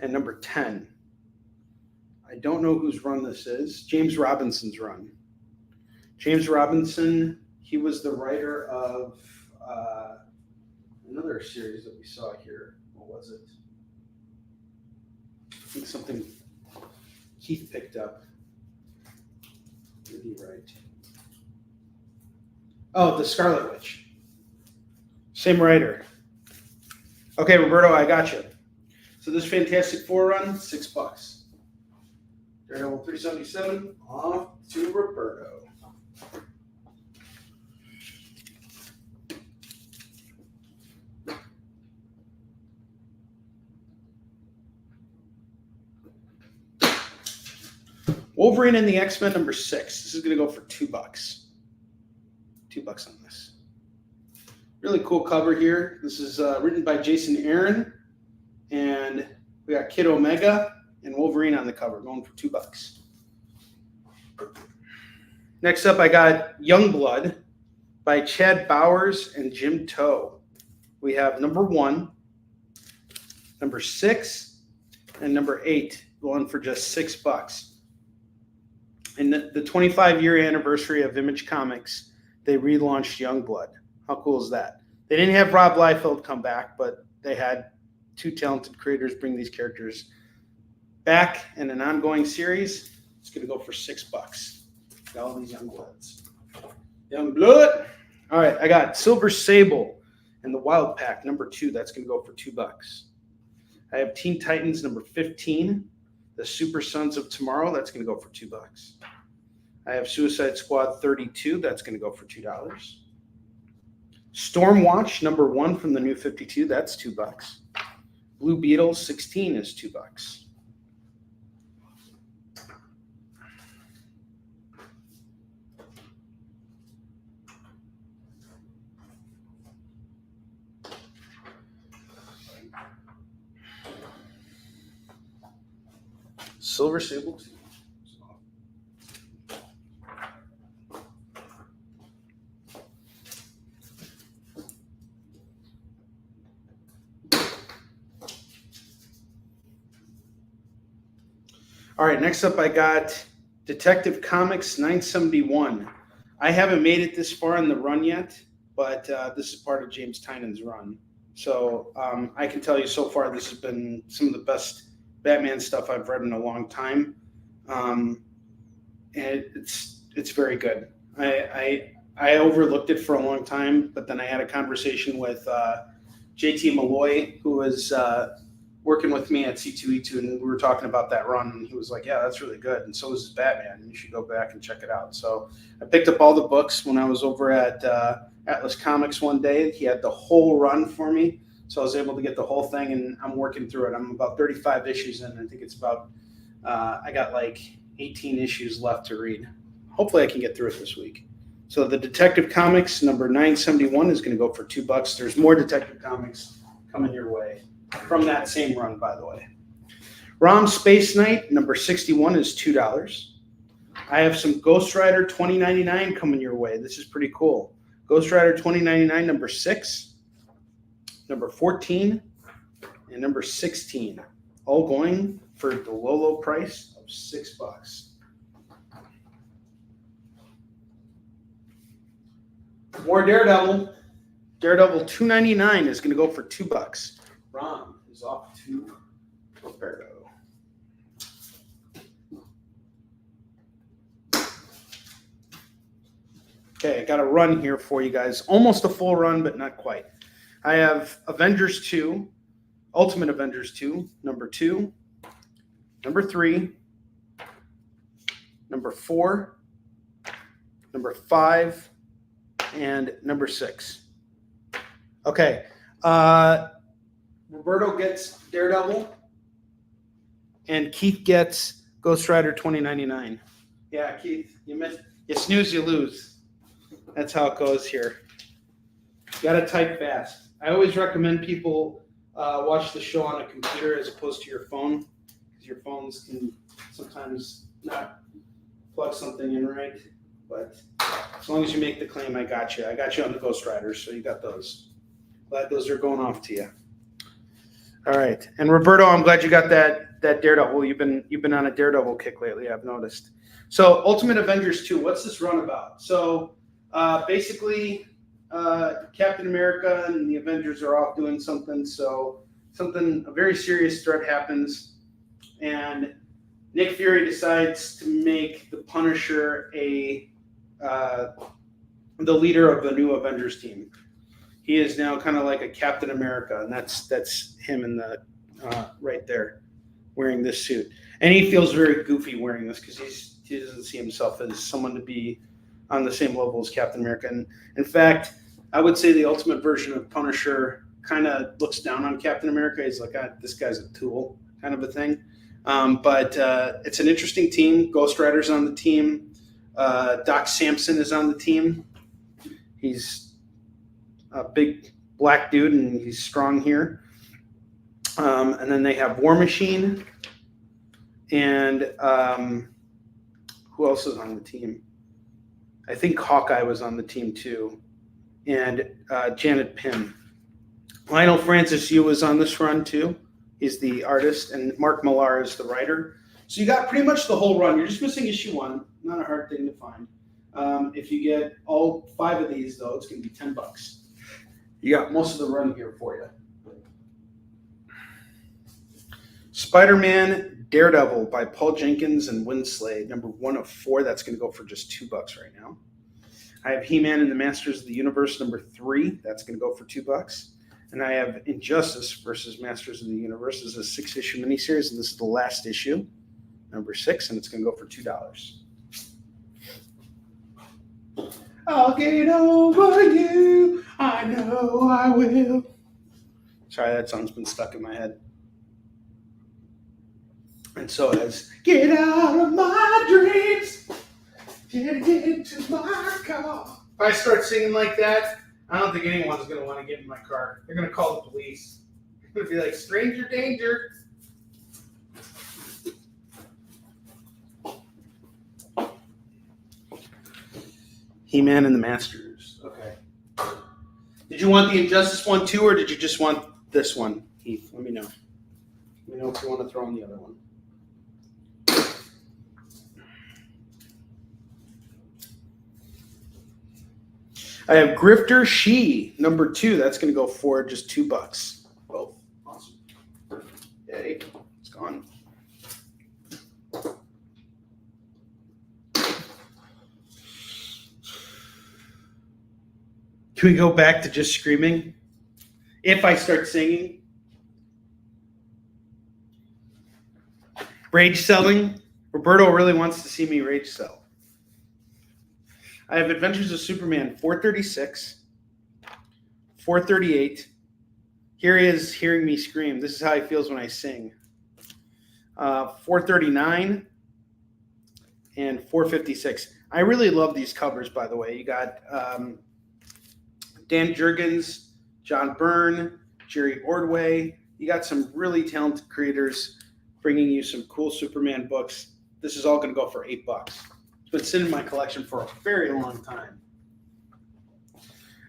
and number 10. I don't know whose run this is. James Robinson's run. James Robinson, he was the writer of another series that we saw here. What was it? I think something Keith picked up. What did he write? Oh, The Scarlet Witch. Same writer. Okay, Roberto, I got you. So this Fantastic Four run, $6. Daredevil 377, off to Roberto. Wolverine and the X-Men, number 6. This is going to go for $2. $2 on this. Really cool cover here. This is written by Jason Aaron. And we got Kid Omega and Wolverine on the cover, going for $2. Next up, I got Youngblood by Chad Bowers and Jim Toe. We have number 1, number 6, and number 8 going for just $6. And the 25-year anniversary of Image Comics, they relaunched Youngblood. How cool is that? They didn't have Rob Liefeld come back, but they had 2 talented creators bring these characters back in an ongoing series. It's going to go for $6. Got all these Youngbloods. Youngblood. All right, I got Silver Sable and the Wild Pack, number 2. That's going to go for $2. I have Teen Titans, number 15. The Super Sons of Tomorrow, that's going to go for $2. I have Suicide Squad 32, that's going to go for $2. Stormwatch, number 1 from the New 52, that's $2. Blue Beetle 16 is $2. Silver Sable 2. All right, next up I got Detective Comics 971. I haven't made it this far in the run yet, but this is part of James Tynan's run. So I can tell you so far this has been some of the best Batman stuff I've read in a long time. And it's very good. I overlooked it for a long time, but then I had a conversation with JT Malloy, who was working with me at C2E2, and we were talking about that run, and he was like, yeah, that's really good, and so is his Batman, and you should go back and check it out. So I picked up all the books when I was over at Atlas Comics one day. He had the whole run for me, so I was able to get the whole thing, and I'm working through it. I'm about 35 issues in. I think it's about, I got like 18 issues left to read. Hopefully I can get through it this week. So the Detective Comics number 971 is going to go for $2. There's more Detective Comics coming your way from that same run, by the way. ROM Space Knight number 61 is $2. I have some Ghost Rider 2099 coming your way. This is pretty cool. Ghost Rider 2099 number 6, number 14, and number 16, all going for the low price of $6. More Daredevil. Daredevil 299 is going to go for $2. Ron is off to Roberto. Okay, I got a run here for you guys. Almost a full run, but not quite. I have Avengers 2, Ultimate Avengers 2, number 2, number 3, number 4, number 5, and number 6. Okay. Roberto gets Daredevil, and Keith gets Ghost Rider 2099. Yeah, Keith, you missed. You snooze, you lose. That's how it goes here. You gotta type fast. I always recommend people watch the show on a computer as opposed to your phone, because your phones can sometimes not plug something in right. But as long as you make the claim, I got you. I got you on the Ghost Riders, so you got those. Glad those are going off to you. All right, and Roberto, I'm glad you got that Daredevil. You've been on a Daredevil kick lately, I've noticed. So Ultimate Avengers 2, what's this run about? So basically, Captain America and the Avengers are off doing something. So a very serious threat happens, and Nick Fury decides to make the Punisher the leader of the new Avengers team. He is now kind of like a Captain America, and that's him in the right there, wearing this suit. And he feels very goofy wearing this because he doesn't see himself as someone to be on the same level as Captain America. And in fact, I would say the ultimate version of Punisher kind of looks down on Captain America. He's like, this guy's a tool, kind of a thing. But it's an interesting team. Ghost Rider's on the team. Doc Samson is on the team. He's a big black dude, and he's strong here. And then they have War Machine, and who else is on the team? I think Hawkeye was on the team too, and Janet Pym. Lionel Francis Yu was on this run too. He's the artist, and Mark Millar is the writer. So you got pretty much the whole run. You're just missing issue 1. Not a hard thing to find. If you get all 5 of these, though, it's going to be $10. You got most of the run here for you. Spider-Man Daredevil by Paul Jenkins and Winslade, number 1 of 4. That's going to go for just $2 right now. I have He-Man and the Masters of the Universe, number 3. That's going to go for $2. And I have Injustice versus Masters of the Universe. This is a 6-issue miniseries, and this is the last issue, number 6, and it's going to go for $2. I'll get over you. I know I will. Sorry, that song's been stuck in my head. And so as get out of my dreams, get into my car. If I start singing like that, I don't think anyone's going to want to get in my car. They're going to call the police. They're going to be like, stranger danger. He-Man and the Masters. Okay. Did you want the Injustice one too, or did you just want this one, Heath? Let me know. Let me know if you want to throw in the other one. I have Grifter She, number 2. That's going to go for just $2. Oh, awesome. Yay. It's gone. Can we go back to just screaming? If I start singing. Rage selling. Roberto really wants to see me rage sell. I have Adventures of Superman 436, 438. Here he is hearing me scream. This is how he feels when I sing. 439 and 456. I really love these covers, by the way. You got Dan Jurgens, John Byrne, Jerry Ordway. You got some really talented creators bringing you some cool Superman books. This is all going to go for $8. It's been sitting in my collection for a very long time.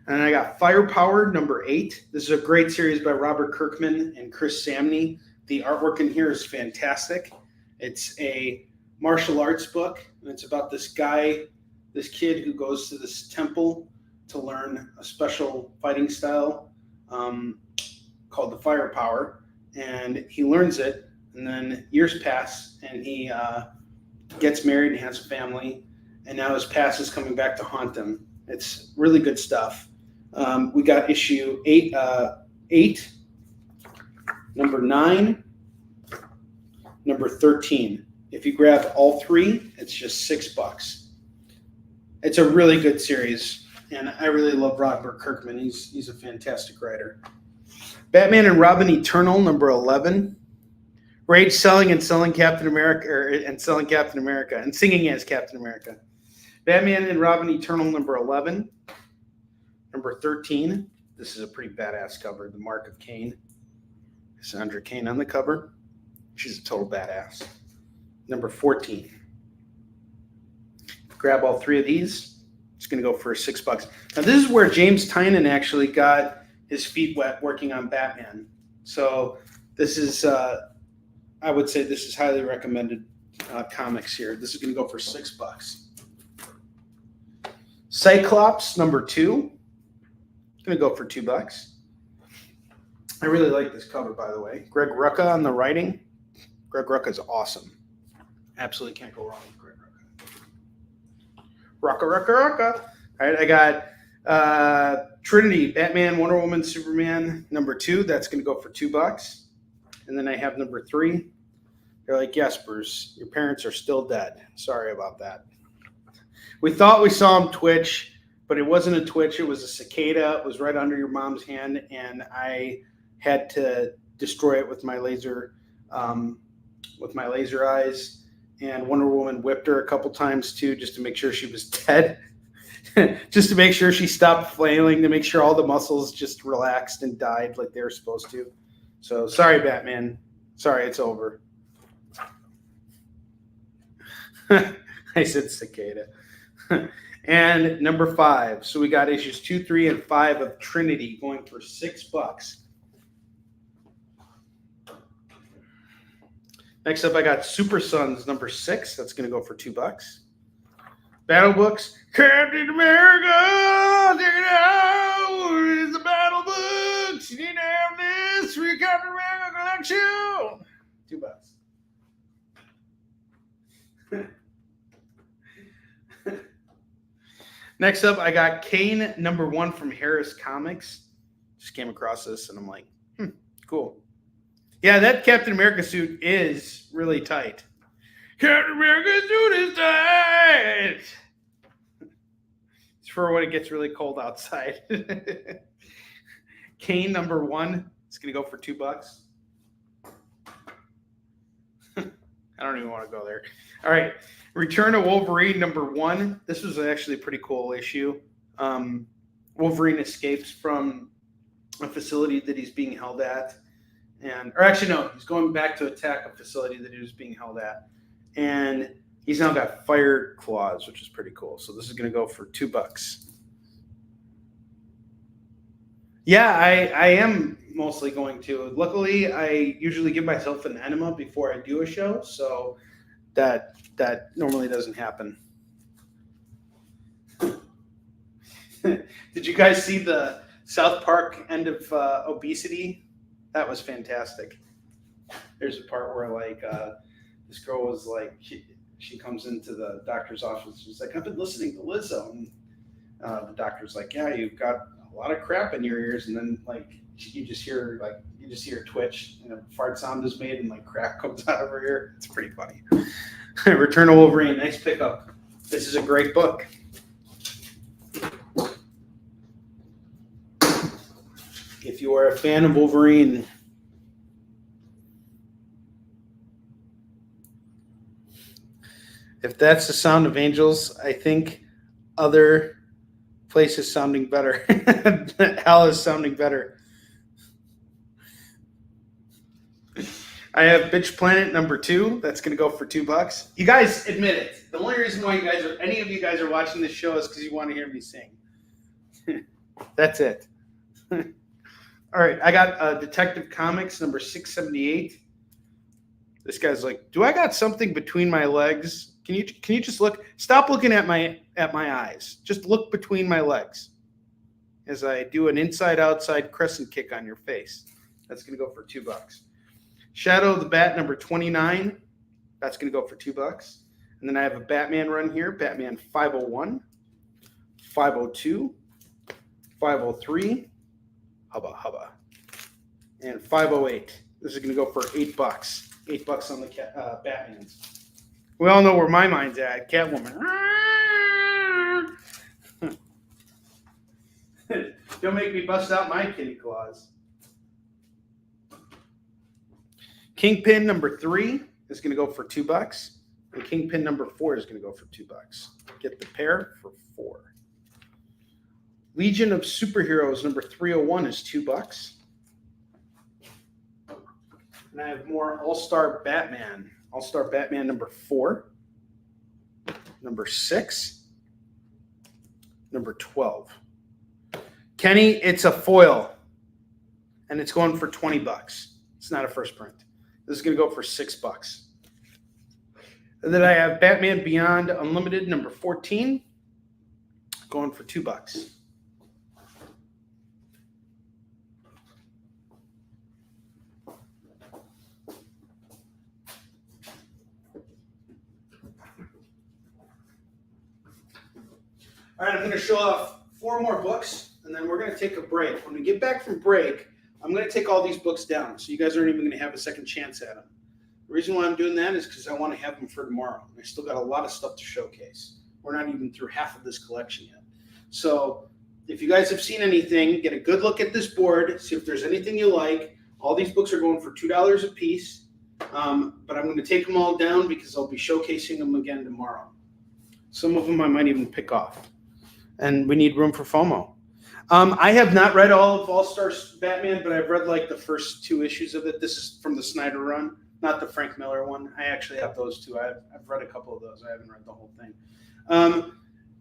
And I got Firepower, number 8. This is a great series by Robert Kirkman and Chris Samney. The artwork in here is fantastic. It's a martial arts book, and it's about this guy, this kid who goes to this temple to learn a special fighting style called the Firepower. And he learns it, and then years pass, and he gets married and has a family, and now his past is coming back to haunt him. It's really good stuff. We got issue 8, number 9, number 13. If you grab all 3, it's just $6. It's a really good series, and I really love Robert Kirkman. He's a fantastic writer. Batman and Robin Eternal, number 11. Rage selling Captain America, and selling Captain America, and singing as Captain America. Batman and Robin Eternal, number 11. Number 13. This is a pretty badass cover. The Mark of Cain. Sandra Cain on the cover. She's a total badass. Number 14. Grab all 3 of these. It's going to go for $6. Now, this is where James Tynion actually got his feet wet working on Batman. So this is, I would say this is highly recommended comics here. This is going to go for $6. Cyclops, number 2. It's going to go for $2. I really like this cover, by the way. Greg Rucka on the writing. Greg Rucka is awesome. Absolutely can't go wrong with Greg Rucka. Rucka. All right, I got Trinity, Batman, Wonder Woman, Superman, number 2. That's going to go for $2. And then I have number 3. They're like, yes, Bruce, your parents are still dead. Sorry about that. We thought we saw him twitch, but it wasn't a twitch. It was a cicada. It was right under your mom's hand, and I had to destroy it with my laser eyes. And Wonder Woman whipped her a couple times too, just to make sure she was dead, just to make sure she stopped flailing, to make sure all the muscles just relaxed and died like they were supposed to. So sorry, Batman. Sorry, it's over. I said cicada. And number 5. So we got issues 2, 3, and 5 of Trinity going for $6. Next up, I got Super Sons number 6. That's going to go for $2. Battle books. Captain America, take it out. It's the battle books. You need to have this for your Captain America collection. $2. Next up, I got Kane number 1 from Harris Comics. Just came across this, and I'm like, cool. Yeah, that Captain America suit is really tight. Captain America suit is tight. It's for when it gets really cold outside. Kane number 1. It's going to go for $2. I don't even want to go there. All right. Return of Wolverine number 1. This was actually a pretty cool issue. Wolverine escapes from a facility that he's being held at. He's going back to attack a facility that he was being held at. And he's now got fire claws, which is pretty cool. So this is going to go for $2. Yeah, I am mostly going to. Luckily, I usually give myself an enema before I do a show, so that normally doesn't happen. Did you guys see the South Park end of Obesity? That was fantastic. There's a part where this girl was like, she comes into the doctor's office. She's like, I've been listening to Lizzo. And the doctor's like, yeah, you've got a lot of crap in your ears. And then you just hear her twitch, and a fart sound is made, and crap comes out of her ear. It's pretty funny. Return of Wolverine, nice pickup. This is a great book. If you are a fan of Wolverine, if that's the sound of angels, I think other places sounding better. Hell is sounding better. I have Bitch Planet number 2. That's going to go for $2. You guys admit it. The only reason why any of you guys are watching this show is because you want to hear me sing. That's it. All right, I got Detective Comics number 678. This guy's like, do I got something between my legs? Can you just look? Stop looking at my eyes. Just look between my legs as I do an inside-outside crescent kick on your face. That's going to go for $2. Shadow of the Bat number 29. That's going to go for $2. And then I have a Batman run here, Batman 501. 502, 503, hubba, and 508. This is going to go for $8. $8 on the Batmans. We all know where my mind's at. Catwoman. Don't make me bust out my kitty claws. Kingpin number 3 is going to go for $2. And Kingpin number 4 is going to go for $2. Get the pair for $4. Legion of Superheroes number 301 is $2. And I have more All-Star Batman. All-Star Batman number 4, number 6, number 12. Kenny, it's a foil, and it's going for $20. It's not a first print. This is going to go for $6. And then I have Batman Beyond Unlimited number 14, going for $2. All right, I'm going to show off 4 more books, and then we're going to take a break. When we get back from break, I'm going to take all these books down, so you guys aren't even going to have a second chance at them. The reason why I'm doing that is because I want to have them for tomorrow. I still got a lot of stuff to showcase. We're not even through half of this collection yet. So if you guys have seen anything, get a good look at this board, see if there's anything you like. All these books are going for $2 a piece, but I'm going to take them all down because I'll be showcasing them again tomorrow. Some of them I might even pick off. And we need room for FOMO. I have not read all of All-Star Batman, but I've read like the first 2 issues of it. This is from the Snyder run, not the Frank Miller one. I actually have those 2. I've read a couple of those. I haven't read the whole thing.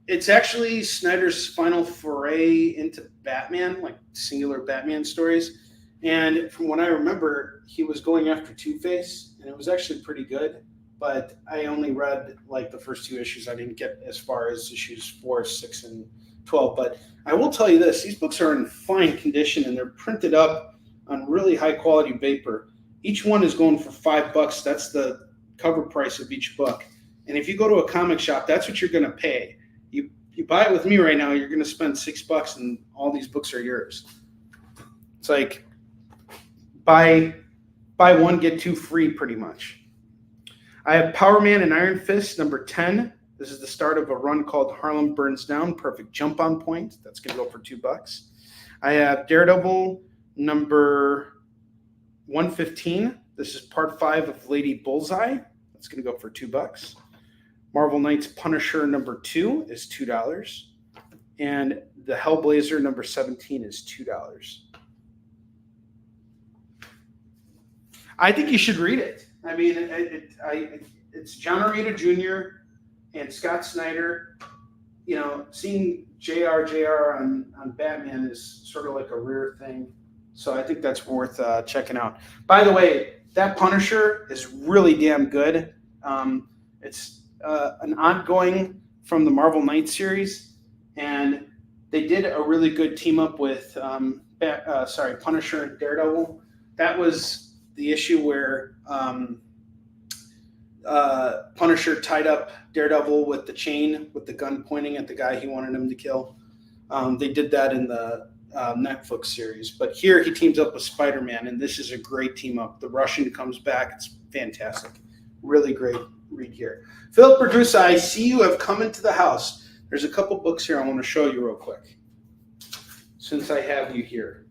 It's actually Snyder's final foray into Batman, like singular Batman stories. And from what I remember, he was going after Two-Face, and it was actually pretty good. But I only read like the first 2 issues. I didn't get as far as issues 4, 6, and 12. But I will tell you this, these books are in fine condition, and they're printed up on really high quality paper. Each one is going for $5. That's the cover price of each book. And if you go to a comic shop, that's what you're going to pay. You buy it with me right now, you're going to spend $6, and all these books are yours. It's like buy 1, get 2 free pretty much. I have Power Man and Iron Fist number 10. This is the start of a run called Harlem Burns Down. Perfect jump on point. That's going to go for $2. I have Daredevil number 115. This is part 5 of Lady Bullseye. That's going to go for $2. Marvel Knights Punisher number 2 is $2. And the Hellblazer number 17 is $2. I think you should read it. I mean, it's John Romita Jr. and Scott Snyder. You know, seeing JR on Batman is sort of like a rare thing. So I think that's worth checking out. By the way, that Punisher is really damn good. It's an ongoing from the Marvel Knights series. And they did a really good team up with Punisher and Daredevil. That was the issue where Punisher tied up Daredevil with the chain, with the gun pointing at the guy he wanted him to kill. They did that in the Netflix series. But here he teams up with Spider-Man, and this is a great team up. The Russian comes back. It's fantastic. Really great read here. Philip Producer, I see you have come into the house. There's a couple books here I want to show you real quick, since I have you here.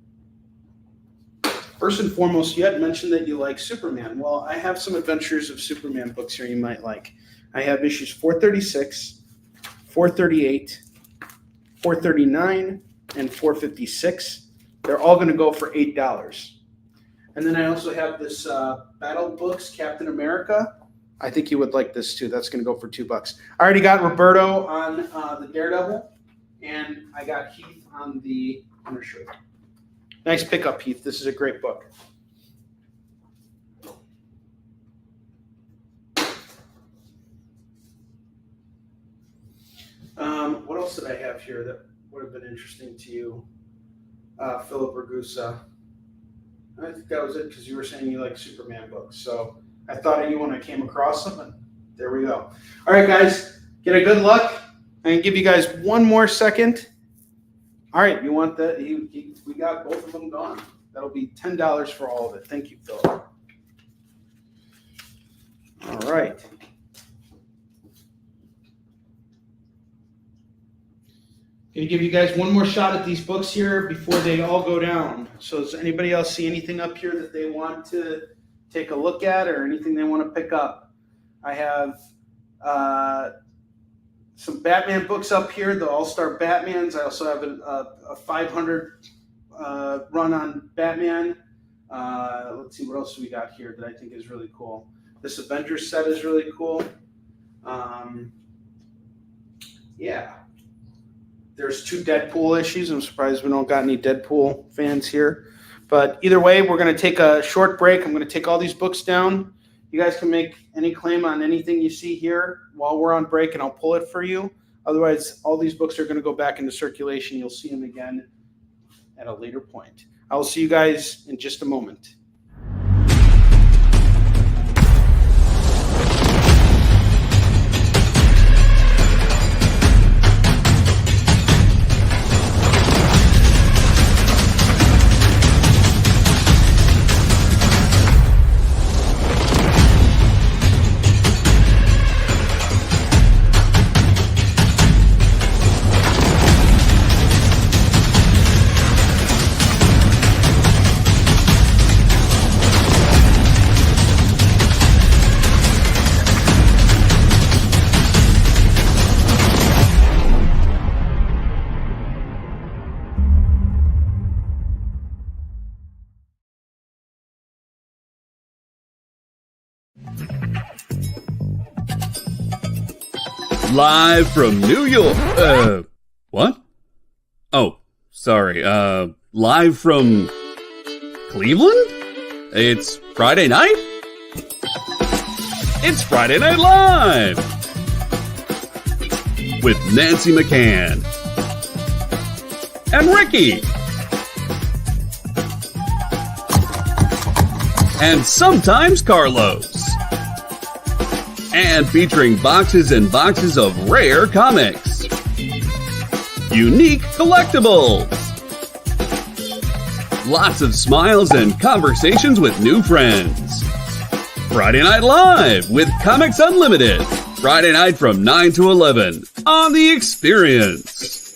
First and foremost, you had mentioned that you like Superman. Well, I have some Adventures of Superman books here you might like. I have issues 436, 438, 439, and 456. They're all going to go for $8. And then I also have this Battle Books Captain America. I think you would like this too. That's going to go for $2. I already got Roberto on the Daredevil, and I got Heath on the Punisher. Nice pickup, Heath. This is a great book. What else did I have here that would have been interesting to you, Philip Ragusa? I think that was it because you were saying you like Superman books. So I thought of you when I came across them, and there we go. All right, guys, get a good look. And give you guys one more second. All right, you want that? We got both of them gone. That'll be $10 for all of it. Thank you, Phil. All right. Gonna give you guys one more shot at these books here before they all go down. So does anybody else see anything up here that they want to take a look at or anything they want to pick up? I have some Batman books up here, the All-Star Batmans. I also have a 500 run on Batman. Let's see, what else do we got here that I think is really cool? This Avengers set is really cool. Yeah. There's 2 Deadpool issues. I'm surprised we don't got any Deadpool fans here. But either way, we're going to take a short break. I'm going to take all these books down. You guys can make any claim on anything you see here while we're on break, and I'll pull it for you. Otherwise, all these books are going to go back into circulation. You'll see them again at a later point. I will see you guys in just a moment. Live from New York. What? Oh, sorry. Live from Cleveland? It's Friday night? It's Friday Night Live! With Nancy McCann. And Ricky. And sometimes Carlos. And featuring boxes and boxes of rare comics. Unique collectibles. Lots of smiles and conversations with new friends. Friday Night Live with Comics Unlimited. Friday night from 9 to 11 on The Experience.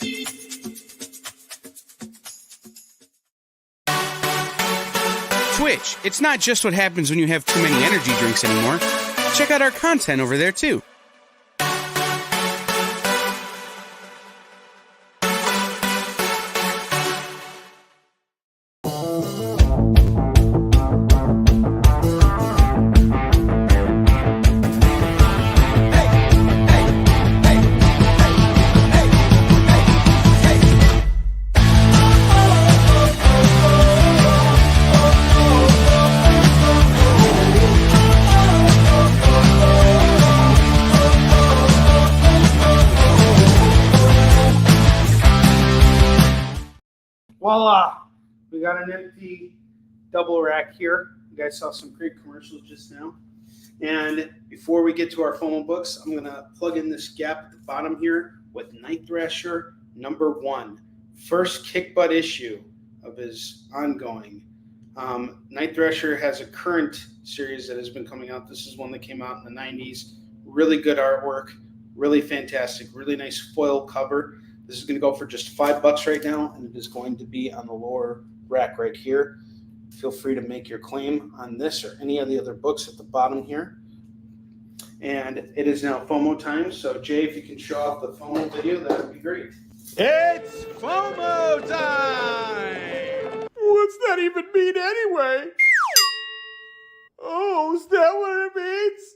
Twitch, it's not just what happens when you have too many energy drinks anymore. Check out our content over there, too. Voila! We got an empty double rack here. You guys saw some great commercials just now. And before we get to our FOMO books, I'm going to plug in this gap at the bottom here with Night Thrasher #1. First kick butt issue of his ongoing. Night Thrasher has a current series that has been coming out. This is one that came out in the 90s. Really good artwork. Really fantastic. Really nice foil cover. This is going to go for just $5 right now, and it is going to be on the lower rack right here. Feel free to make your claim on this or any of the other books at the bottom here. And it is now FOMO time. So, Jay, if you can show off the FOMO video, that would be great. It's FOMO time! What's that even mean anyway? Oh, is that what it means?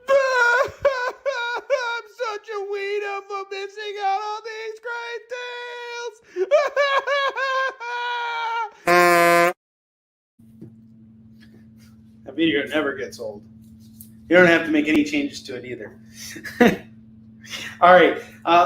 I'm such a weirdo for missing out on these great deals! That video never gets old. You don't have to make any changes to it either. All right.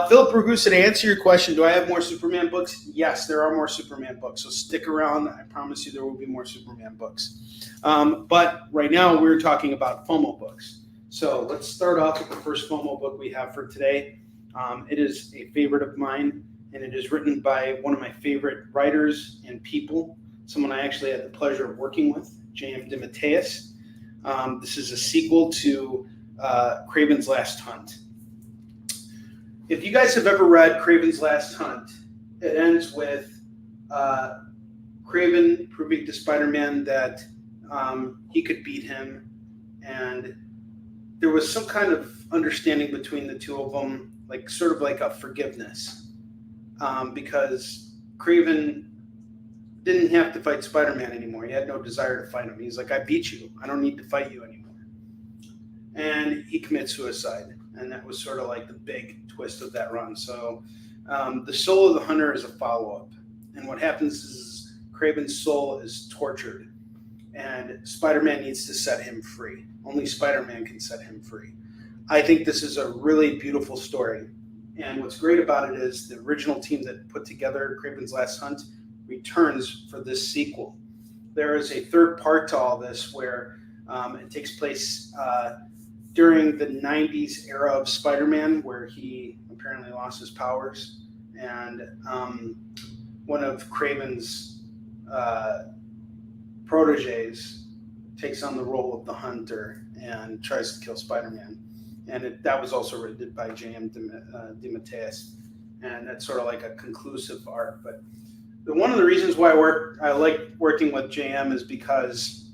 Philip Ragusa, to answer your question, do I have more Superman books? Yes, there are more Superman books. So stick around. I promise you there will be more Superman books. But right now we're talking about FOMO books. So let's start off with the first FOMO book we have for today. It is a favorite of mine, and it is written by one of my favorite writers and people, someone I actually had the pleasure of working with, J.M. DeMatteis. This is a sequel to Craven's Last Hunt. If you guys have ever read Craven's Last Hunt, it ends with Craven proving to Spider-Man that he could beat him, and there was some kind of understanding between the two of them, like sort of like a forgiveness, because Craven didn't have to fight Spider-Man anymore. He had no desire to fight him. He's like, I beat you. I don't need to fight you anymore. And he commits suicide. And that was sort of like the big twist of that run. So the Soul of the Hunter is a follow-up. And what happens is Craven's soul is tortured. And Spider-Man needs to set him free. Only Spider-Man can set him free. I think this is a really beautiful story. And what's great about it is the original team that put together Craven's Last Hunt returns for this sequel. There is a third part to all this where it takes place during the 90s era of Spider-Man, where he apparently lost his powers. And one of Craven's proteges takes on the role of the Hunter and tries to kill Spider-Man. And that was also written by J.M. DeMatteis. And that's sort of like a conclusive arc. But one of the reasons why I like working with JM is because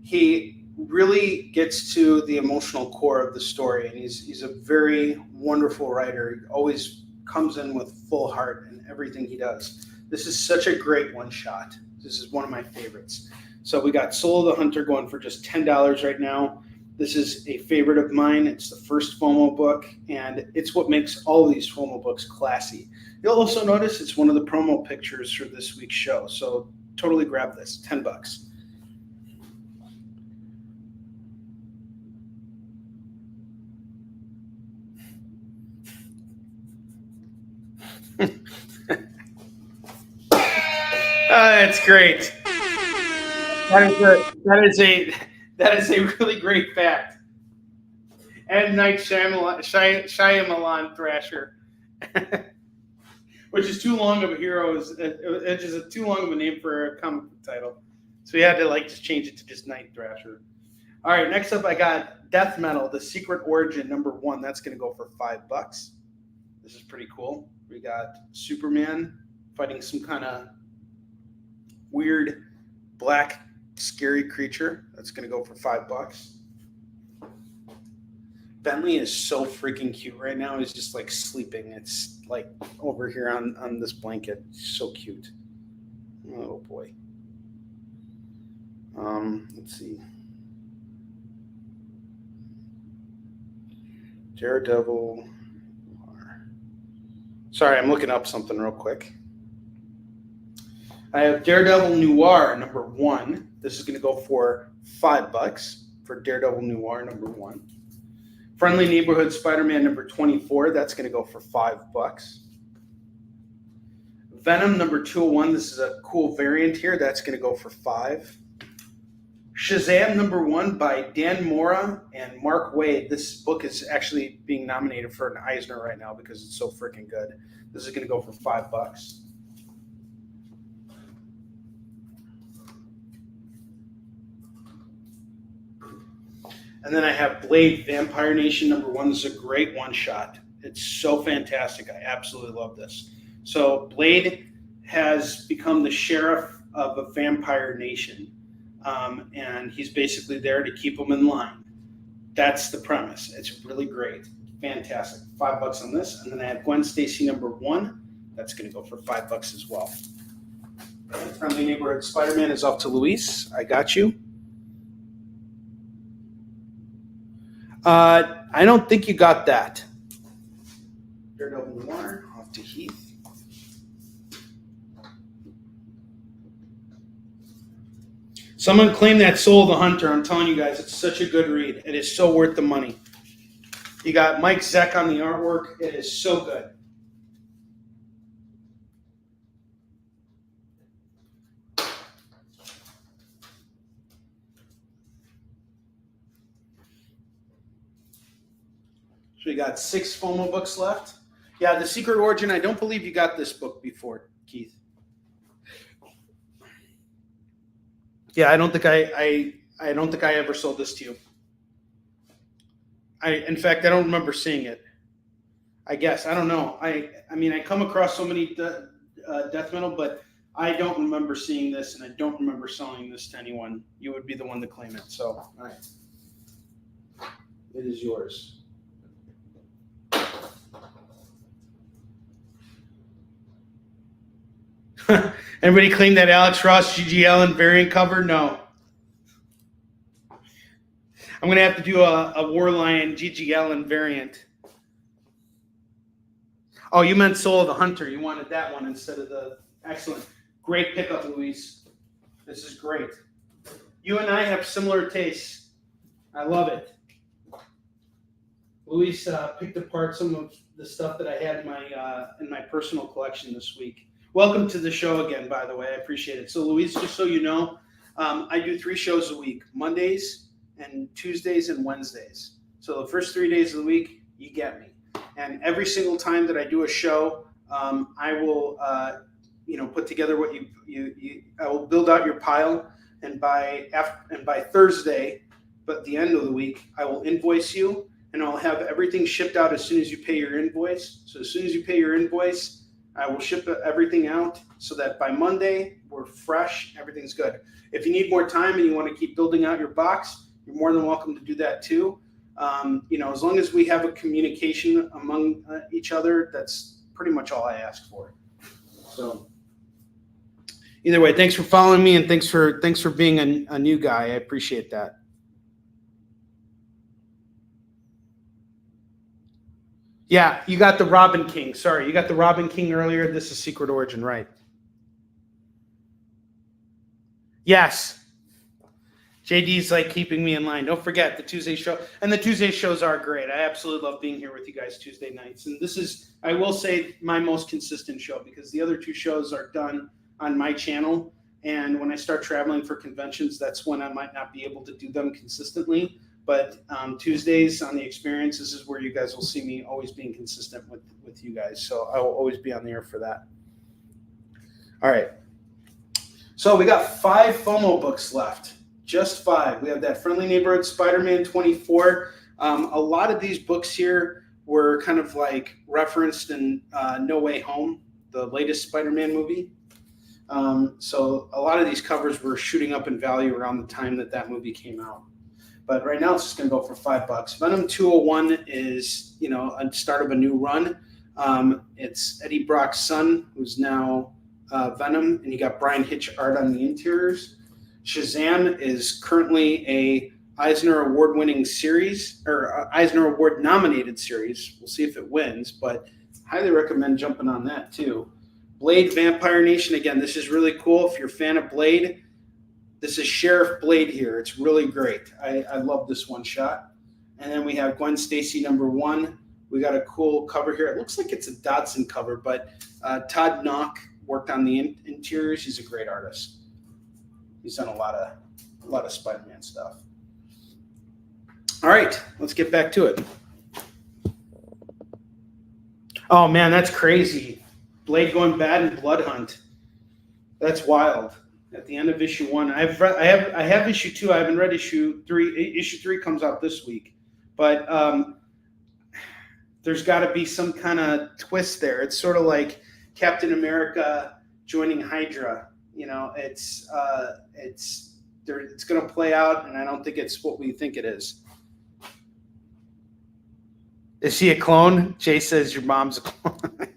he really gets to the emotional core of the story, and he's a very wonderful writer. He always comes in with full heart in everything he does. This is such a great one-shot. This is one of my favorites. So we got Soul of the Hunter going for just $10 right now. This is a favorite of mine. It's the first FOMO book, and it's what makes all these FOMO books classy. You'll also notice it's one of the promo pictures for this week's show. So totally grab this, $10. That's great. That is a really great fact. And Night Shyamalan Thrasher, which is too long of a hero. It's just too long of a name for a comic book title. So we had to just change it to just Night Thrasher. All right, next up I got Death Metal, The Secret Origin #1. That's going to go for $5. This is pretty cool. We got Superman fighting some kind of weird black scary creature. That's going to go for $5. Bentley is so freaking cute right now. He's just like sleeping. It's like over here on this blanket. So cute. Oh boy. Let's see. Daredevil. Sorry, I'm looking up something real quick. I have Daredevil Noir #1. This is going to go for $5 for Daredevil Noir #1. Friendly Neighborhood Spider-Man #24. That's going to go for $5. Venom #201. This is a cool variant here. That's going to go for $5. Shazam #1 by Dan Mora and Mark Waid. This book is actually being nominated for an Eisner right now because it's so freaking good. This is going to go for $5. And then I have Blade Vampire Nation #1. This is a great one-shot. It's so fantastic. I absolutely love this. So Blade has become the sheriff of a vampire nation. And he's basically there to keep them in line. That's the premise. It's really great. Fantastic. $5 on this. And then I have Gwen Stacy #1. That's going to go for $5 as well. Friendly Neighborhood Spider-Man is off to Luis. I got you. I don't think you got that. Daredevil Noir off to Heath. Someone claim that Soul of the Hunter. I'm telling you guys, it's such a good read. It is so worth the money. You got Mike Zeck on the artwork. It is so good. So we got 6 FOMO books left. Yeah, The Secret Origin. I don't believe you got this book before, Keith. Yeah, I don't think I don't think I ever sold this to you. In fact, I don't remember seeing it. I guess I don't know. I mean, I come across so many death metal, but I don't remember seeing this, and I don't remember selling this to anyone. You would be the one to claim it. So, all right, it is yours. Anybody claim that Alex Ross G.G. Allen variant cover? No. I'm going to have to do a War Lion G.G. Allen variant. Oh, you meant Soul of the Hunter. You wanted that one instead of the... Excellent. Great pickup, Luis. This is great. You and I have similar tastes. I love it. Luis picked apart some of the stuff that I had in my personal collection this week. Welcome to the show again, by the way. I appreciate it. So, Luis, just so you know, I do 3 shows a week, Mondays and Tuesdays and Wednesdays. So the first 3 days of the week, you get me. And every single time that I do a show, I will, put together what I will build out your pile. And by Thursday, but the end of the week, I will invoice you, and I'll have everything shipped out as soon as you pay your invoice. So as soon as you pay your invoice, I will ship everything out so that by Monday, we're fresh, everything's good. If you need more time and you want to keep building out your box, you're more than welcome to do that too. As long as we have a communication among each other, that's pretty much all I ask for. So either way, thanks for following me, and thanks for being a new guy. I appreciate that. Yeah, you got the Robin King. Sorry, you got the Robin King earlier. This is Secret Origin, right? Yes. JD's like keeping me in line. Don't forget the Tuesday show. And the Tuesday shows are great. I absolutely love being here with you guys Tuesday nights. And this is, I will say, my most consistent show, because the other 2 shows are done on my channel. And when I start traveling for conventions, that's when I might not be able to do them consistently. But Tuesdays on the Experience, this is where you guys will see me always being consistent with you guys. So I will always be on the air for that. All right. So we got 5 FOMO books left. Just 5. We have that Friendly Neighborhood Spider-Man 24. A lot of these books here were kind of like referenced in No Way Home, the latest Spider-Man movie. So a lot of these covers were shooting up in value around the time that movie came out. But right now it's just going to go for $5. Venom 201 is, a start of a new run. It's Eddie Brock's son, who's now Venom, and you got Brian Hitch art on the interiors. Shazam is currently a Eisner Award-winning series, or Eisner Award-nominated series. We'll see if it wins, but highly recommend jumping on that too. Blade Vampire Nation, again, this is really cool. If you're a fan of Blade, this is Sheriff Blade here. It's really great. I love this one shot. And then we have Gwen Stacy #1. We got a cool cover here. It looks like it's a Dodson cover, but Todd Knock worked on the interiors. He's a great artist. He's done a lot of Spider-Man stuff. All right, let's get back to it. Oh man, that's crazy. Blade going bad in Blood Hunt. That's wild. At the end of issue 1, I have issue 2. I haven't read issue 3. Issue 3 comes out this week, but there's got to be some kind of twist there. It's sort of like Captain America joining Hydra. It's going to play out, and I don't think it's what we think it is. Is she a clone? Jay says your mom's a clone.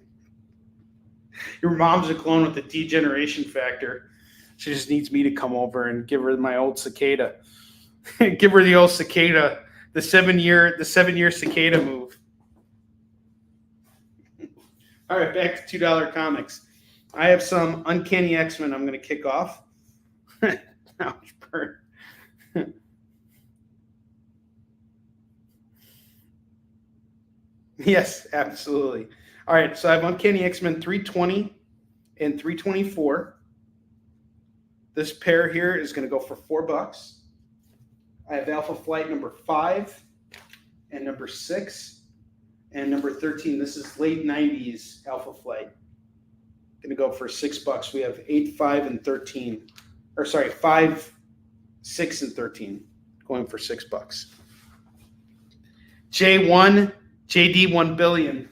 Your mom's a clone with the degeneration factor. She just needs me to come over and give her my old cicada. Give her the old cicada, the 7-year cicada move. All right, back to $2 comics. I have some Uncanny X-Men I'm going to kick off. Ouch, burn. Yes, absolutely. All right, so I have Uncanny X-Men 320 and 324. This pair here is going to go for $4. I have Alpha Flight #5 and #6. And number 13, this is late 90s Alpha Flight. Going to go for $6. We have 8, 5, and 13. Or sorry, 5, 6, and 13. Going for $6. J1, JD 1 billion.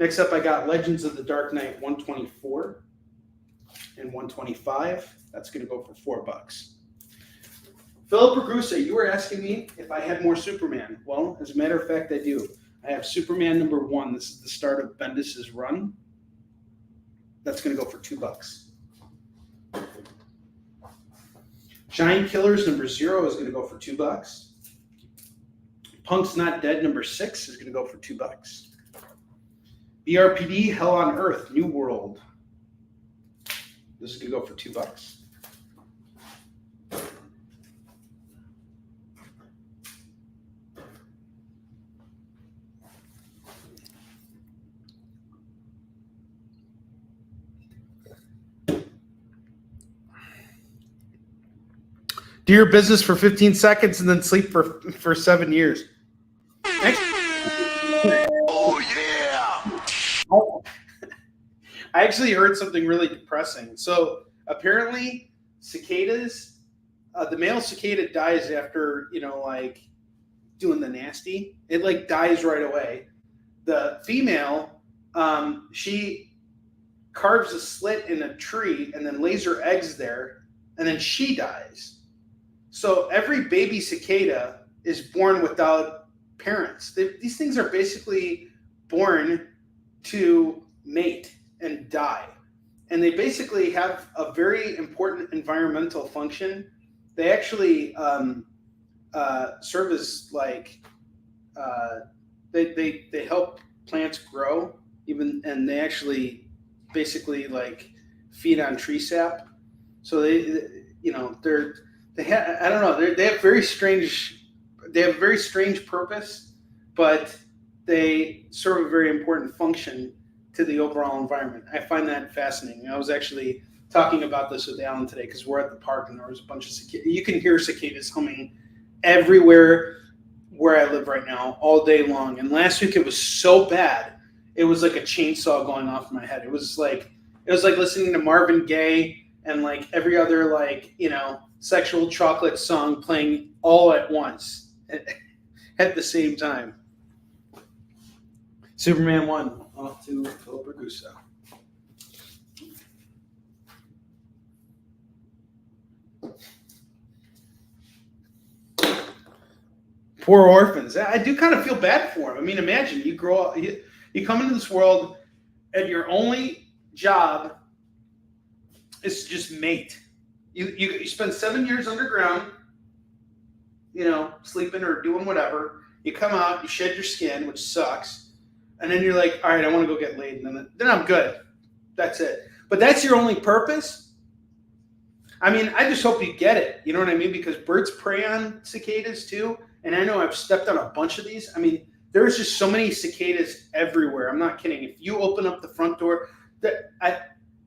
Next up, I got Legends of the Dark Knight 124 and 125. That's going to go for $4. Philip Ragusa, you were asking me if I had more Superman. Well, as a matter of fact, I do. I have Superman number 1. This is the start of Bendis's run. That's going to go for $2. Giant Killers number 0 is going to go for $2. Punk's Not Dead number 6 is going to go for $2. BRPD Hell on Earth New World. This is going to go for $2. Do your business for 15 seconds and then sleep for 7 years. Oh, yeah! I actually heard something really depressing. So apparently cicadas, the male cicada dies after, like doing the nasty. It like dies right away. The female, she carves a slit in a tree and then lays her eggs there, and then she dies. So every baby cicada is born without parents. These things are basically born to mate and die. And they basically have a very important environmental function. They actually serve as like, they help plants grow, and they actually basically like feed on tree sap. So they have a very strange purpose, but they serve a very important function to the overall environment. I find that fascinating. I was actually talking about this with Alan today because we're at the park and there was a bunch of cicadas. You can hear cicadas humming everywhere where I live right now all day long. And last week it was so bad, it was like a chainsaw going off in my head. It was like listening to Marvin Gaye and like every other sexual chocolate song playing all at once at the same time. Superman 1 off to Philip Ragusa. Poor orphans. I do kind of feel bad for them. I mean, imagine you grow up, you come into this world and your only job is to just mate. You spend 7 years underground, sleeping or doing whatever. You come out, you shed your skin, which sucks, and then you're like, all right, I want to go get laid, and then I'm good. That's it. But that's your only purpose? I mean, I just hope you get it. You know what I mean? Because birds prey on cicadas too, and I know I've stepped on a bunch of these. I mean, there's just so many cicadas everywhere. I'm not kidding. If you open up the front door,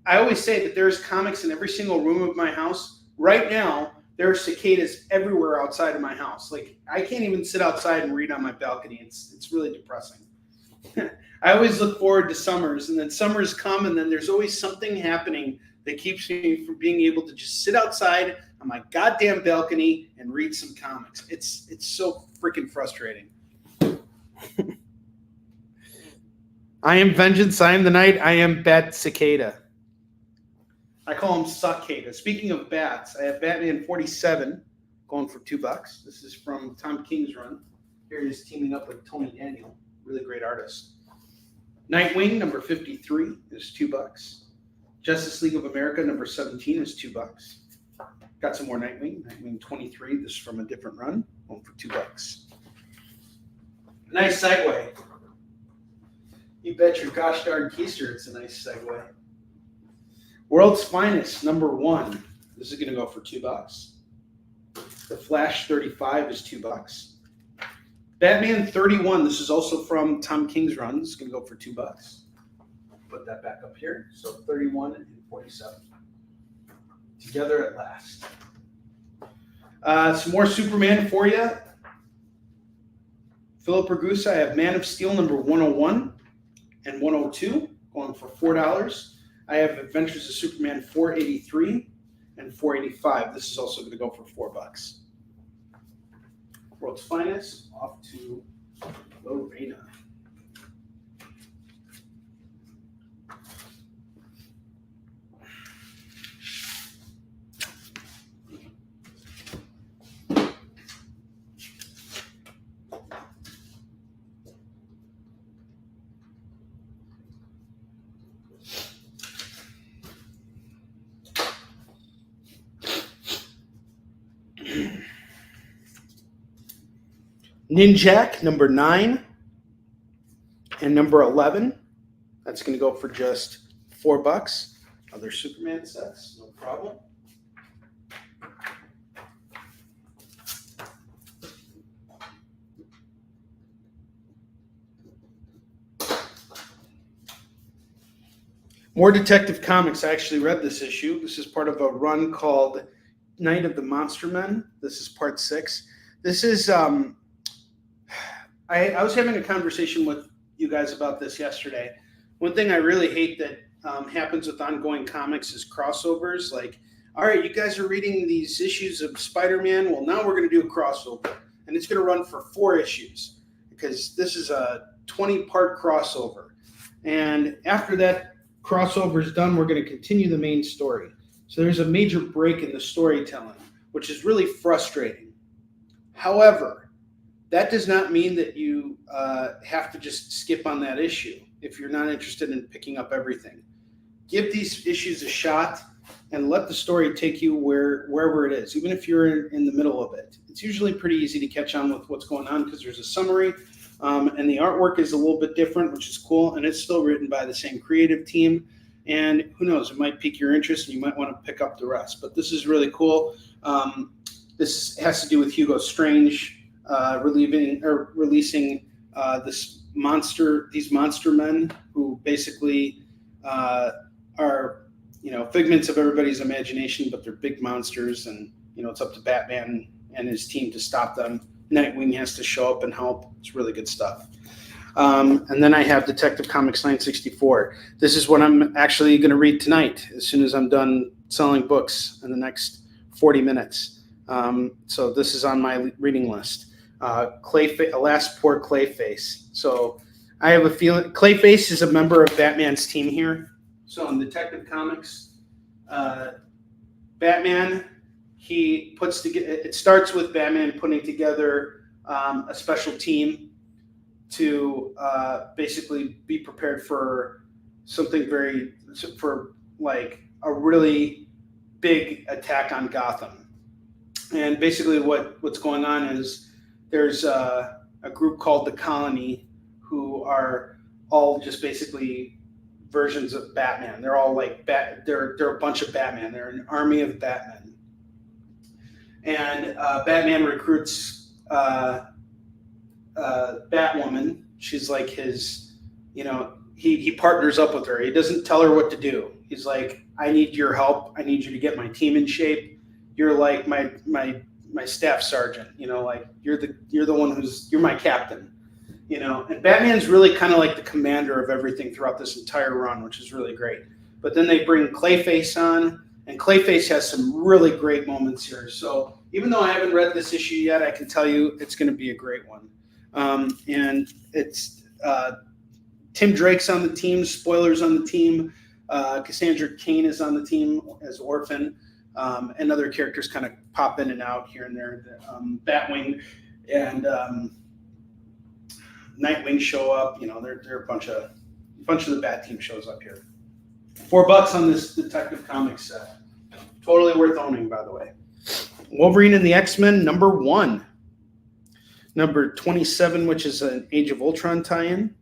I always say that there's comics in every single room of my house. Right now, there are cicadas everywhere outside of my house. Like, I can't even sit outside and read on my balcony. It's really depressing. I always look forward to summers, and then summers come, and then there's always something happening that keeps me from being able to just sit outside on my goddamn balcony and read some comics. It's so freaking frustrating. I am vengeance. I am the night. I am Bat Cicada. I call him Suckcada. Speaking of bats, I have Batman 47 going for $2. This is from Tom King's run. Here he is teaming up with Tony Daniel. Really great artist. Nightwing number 53 is $2. Justice League of America number 17 is $2. Got some more Nightwing. Nightwing 23. This is from a different run. Going for $2. Nice segue. You bet your gosh darn keister it's a nice segue. World's Finest number 1. This is going to go for $2. The Flash 35 is $2. Batman 31. This is also from Tom King's run. This is going to go for $2. Put that back up here. So 31 and 47. Together at last. Some more Superman for you. Philip Ragusa, I have Man of Steel number 101 and 102 going for $4. I have Adventures of Superman 483 and 485. This is also going to go for $4. World's Finest, off to Lorena. Ninjak, number 9 and number 11. That's going to go for just $4. Other Superman sets, no problem. More Detective Comics. I actually read this issue. This is part of a run called Night of the Monster Men. This is part 6. This is I was having a conversation with you guys about this yesterday. One thing I really hate that happens with ongoing comics is crossovers. Like, all right, you guys are reading these issues of Spider-Man. Well, now we're going to do a crossover. And it's going to run for 4 issues because this is a 20-part crossover. And after that crossover is done, we're going to continue the main story. So there's a major break in the storytelling, which is really frustrating. However, that does not mean that you have to just skip on that issue if you're not interested in picking up everything. Give these issues a shot and let the story take you wherever it is, even if you're in the middle of it. It's usually pretty easy to catch on with what's going on because there's a summary, and the artwork is a little bit different, which is cool, and it's still written by the same creative team. And who knows, it might pique your interest and you might want to pick up the rest. But this is really cool. This has to do with Hugo Strange releasing these monster men who basically are, figments of everybody's imagination, but they're big monsters, and it's up to Batman and his team to stop them. Nightwing has to show up and help. It's really good stuff. And then I have Detective Comics 964. This is what I'm actually going to read tonight as soon as I'm done selling books in the next 40 minutes. So this is on my reading list. Last Poor Clayface. So I have a feeling Clayface is a member of Batman's team here. So in Detective Comics, Batman, he puts together. It starts with Batman putting together a special team to basically be prepared for something like a really big attack on Gotham. And basically what's going on is there's a group called the Colony who are all just basically versions of Batman. They're all like they're a bunch of Batman. They're an army of Batman. And Batman recruits Batwoman. She's like his, he partners up with her. He doesn't tell her what to do. He's like, I need your help. I need you to get my team in shape. You're like my staff sergeant, like you're the one you're my captain, and Batman's really kind of like the commander of everything throughout this entire run, which is really great. But then they bring Clayface on, and Clayface has some really great moments here. So even though I haven't read this issue yet, I can tell you it's going to be a great one. And it's Tim Drake's on the team, Spoiler's on the team, Cassandra Cain is on the team as Orphan. And other characters kind of pop in and out here and there. Batwing and Nightwing show up. They're a bunch of the Bat team shows up here. $4 on this Detective Comics set. Totally worth owning, by the way. Wolverine and the X-Men, number 1. Number 27, which is an Age of Ultron tie-in.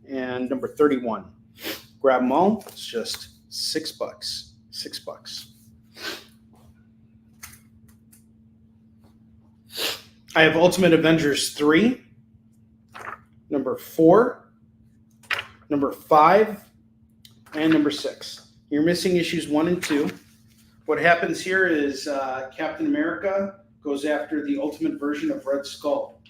And number 31. Grab them all. It's just $6. $6. I have Ultimate Avengers 3, number 4, number 5, and number 6. You're missing issues 1 and 2. What happens here is Captain America goes after the ultimate version of Red Skull,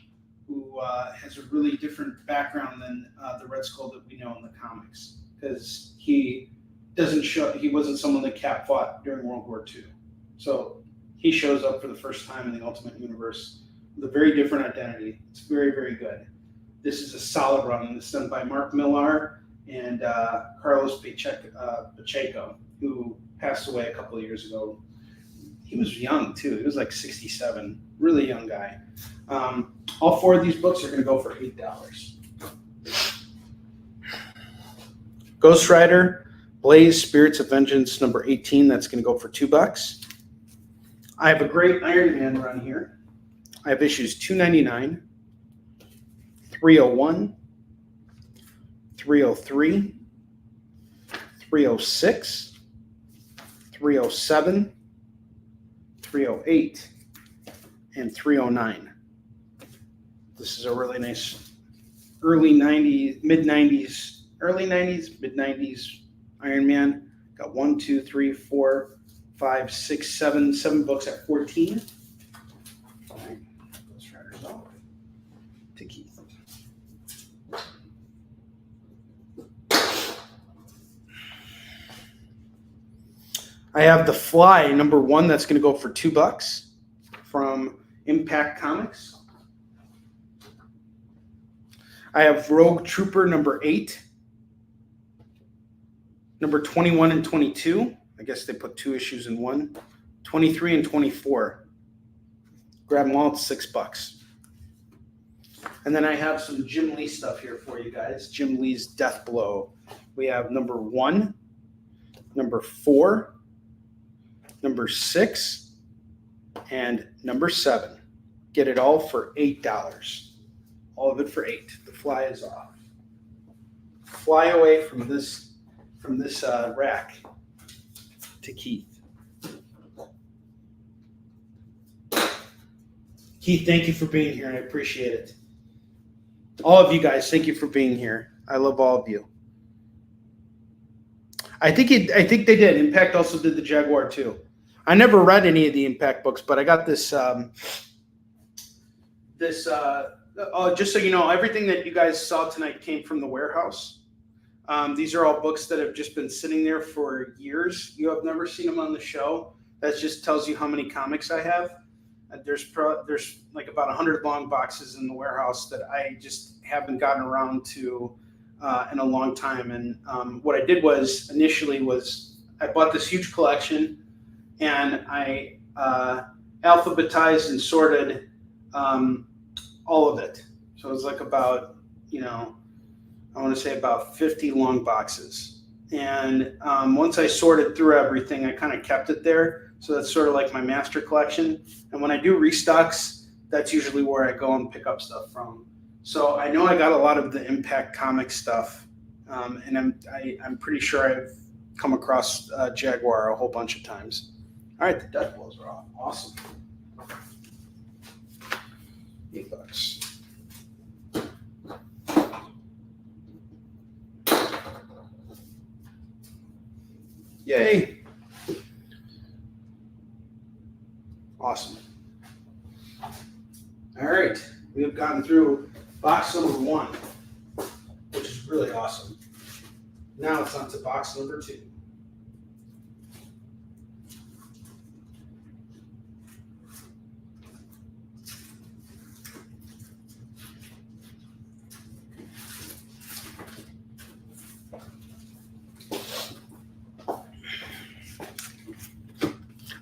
who has a really different background than the Red Skull that we know in the comics, because he wasn't someone that Cap fought during World War II. So he shows up for the first time in the Ultimate Universe with a very different identity. It's very, very good. This is a solid run, and it's done by Mark Millar and Carlos Pacheco, who passed away a couple of years ago. He was young, too. He was like 67. Really young guy. All 4 of these books are going to go for $8. Ghost Rider, Blaze, Spirits of Vengeance, number 18. That's going to go for $2. I have a great Iron Man run here. I have issues 299, 301, 303, 306, 307, 308, and 309. This is a really nice early 90s, mid-90s, mid-90s Iron Man. Got 1, 2, 3, 4, 5, 6, 7 books at 14. All right, Ghost Riders off to Keith. I have The Fly, number 1. That's going to go for $2 from Impact Comics. I have Rogue Trooper, number 8. Number 21 and 22. I guess they put 2 issues in one. 23 and 24. Grab them all at $6. And then I have some Jim Lee stuff here for you guys. Jim Lee's Death Blow. We have number 1, number 4, number 6, and number 7. Get it all for $8. All of it for $8. The Fly is off. Fly away from this rack to Keith. Keith, thank you for being here, and I appreciate it. All of you guys, thank you for being here. I love all of you. I think they did. Impact also did the Jaguar too. I never read any of the Impact books, but I got this. Just so you know, everything that you guys saw tonight came from the warehouse. These are all books that have just been sitting there for years. You have never seen them on the show. That just tells you how many comics I have. There's like about 100 long boxes in the warehouse that I just haven't gotten around to in a long time. And what I did was initially I bought this huge collection, and I alphabetized and sorted all of it. So it was like about, I want to say about 50 long boxes. And once I sorted through everything, I kind of kept it there. So that's sort of like my master collection. And when I do restocks, that's usually where I go and pick up stuff from. So I know I got a lot of the Impact comic stuff. And I'm pretty sure I've come across Jaguar a whole bunch of times. All right, the Death Blows are off. Awesome. $8. Yay. Awesome. All right. We have gotten through box number 1, which is really awesome. Now it's on to box number 2.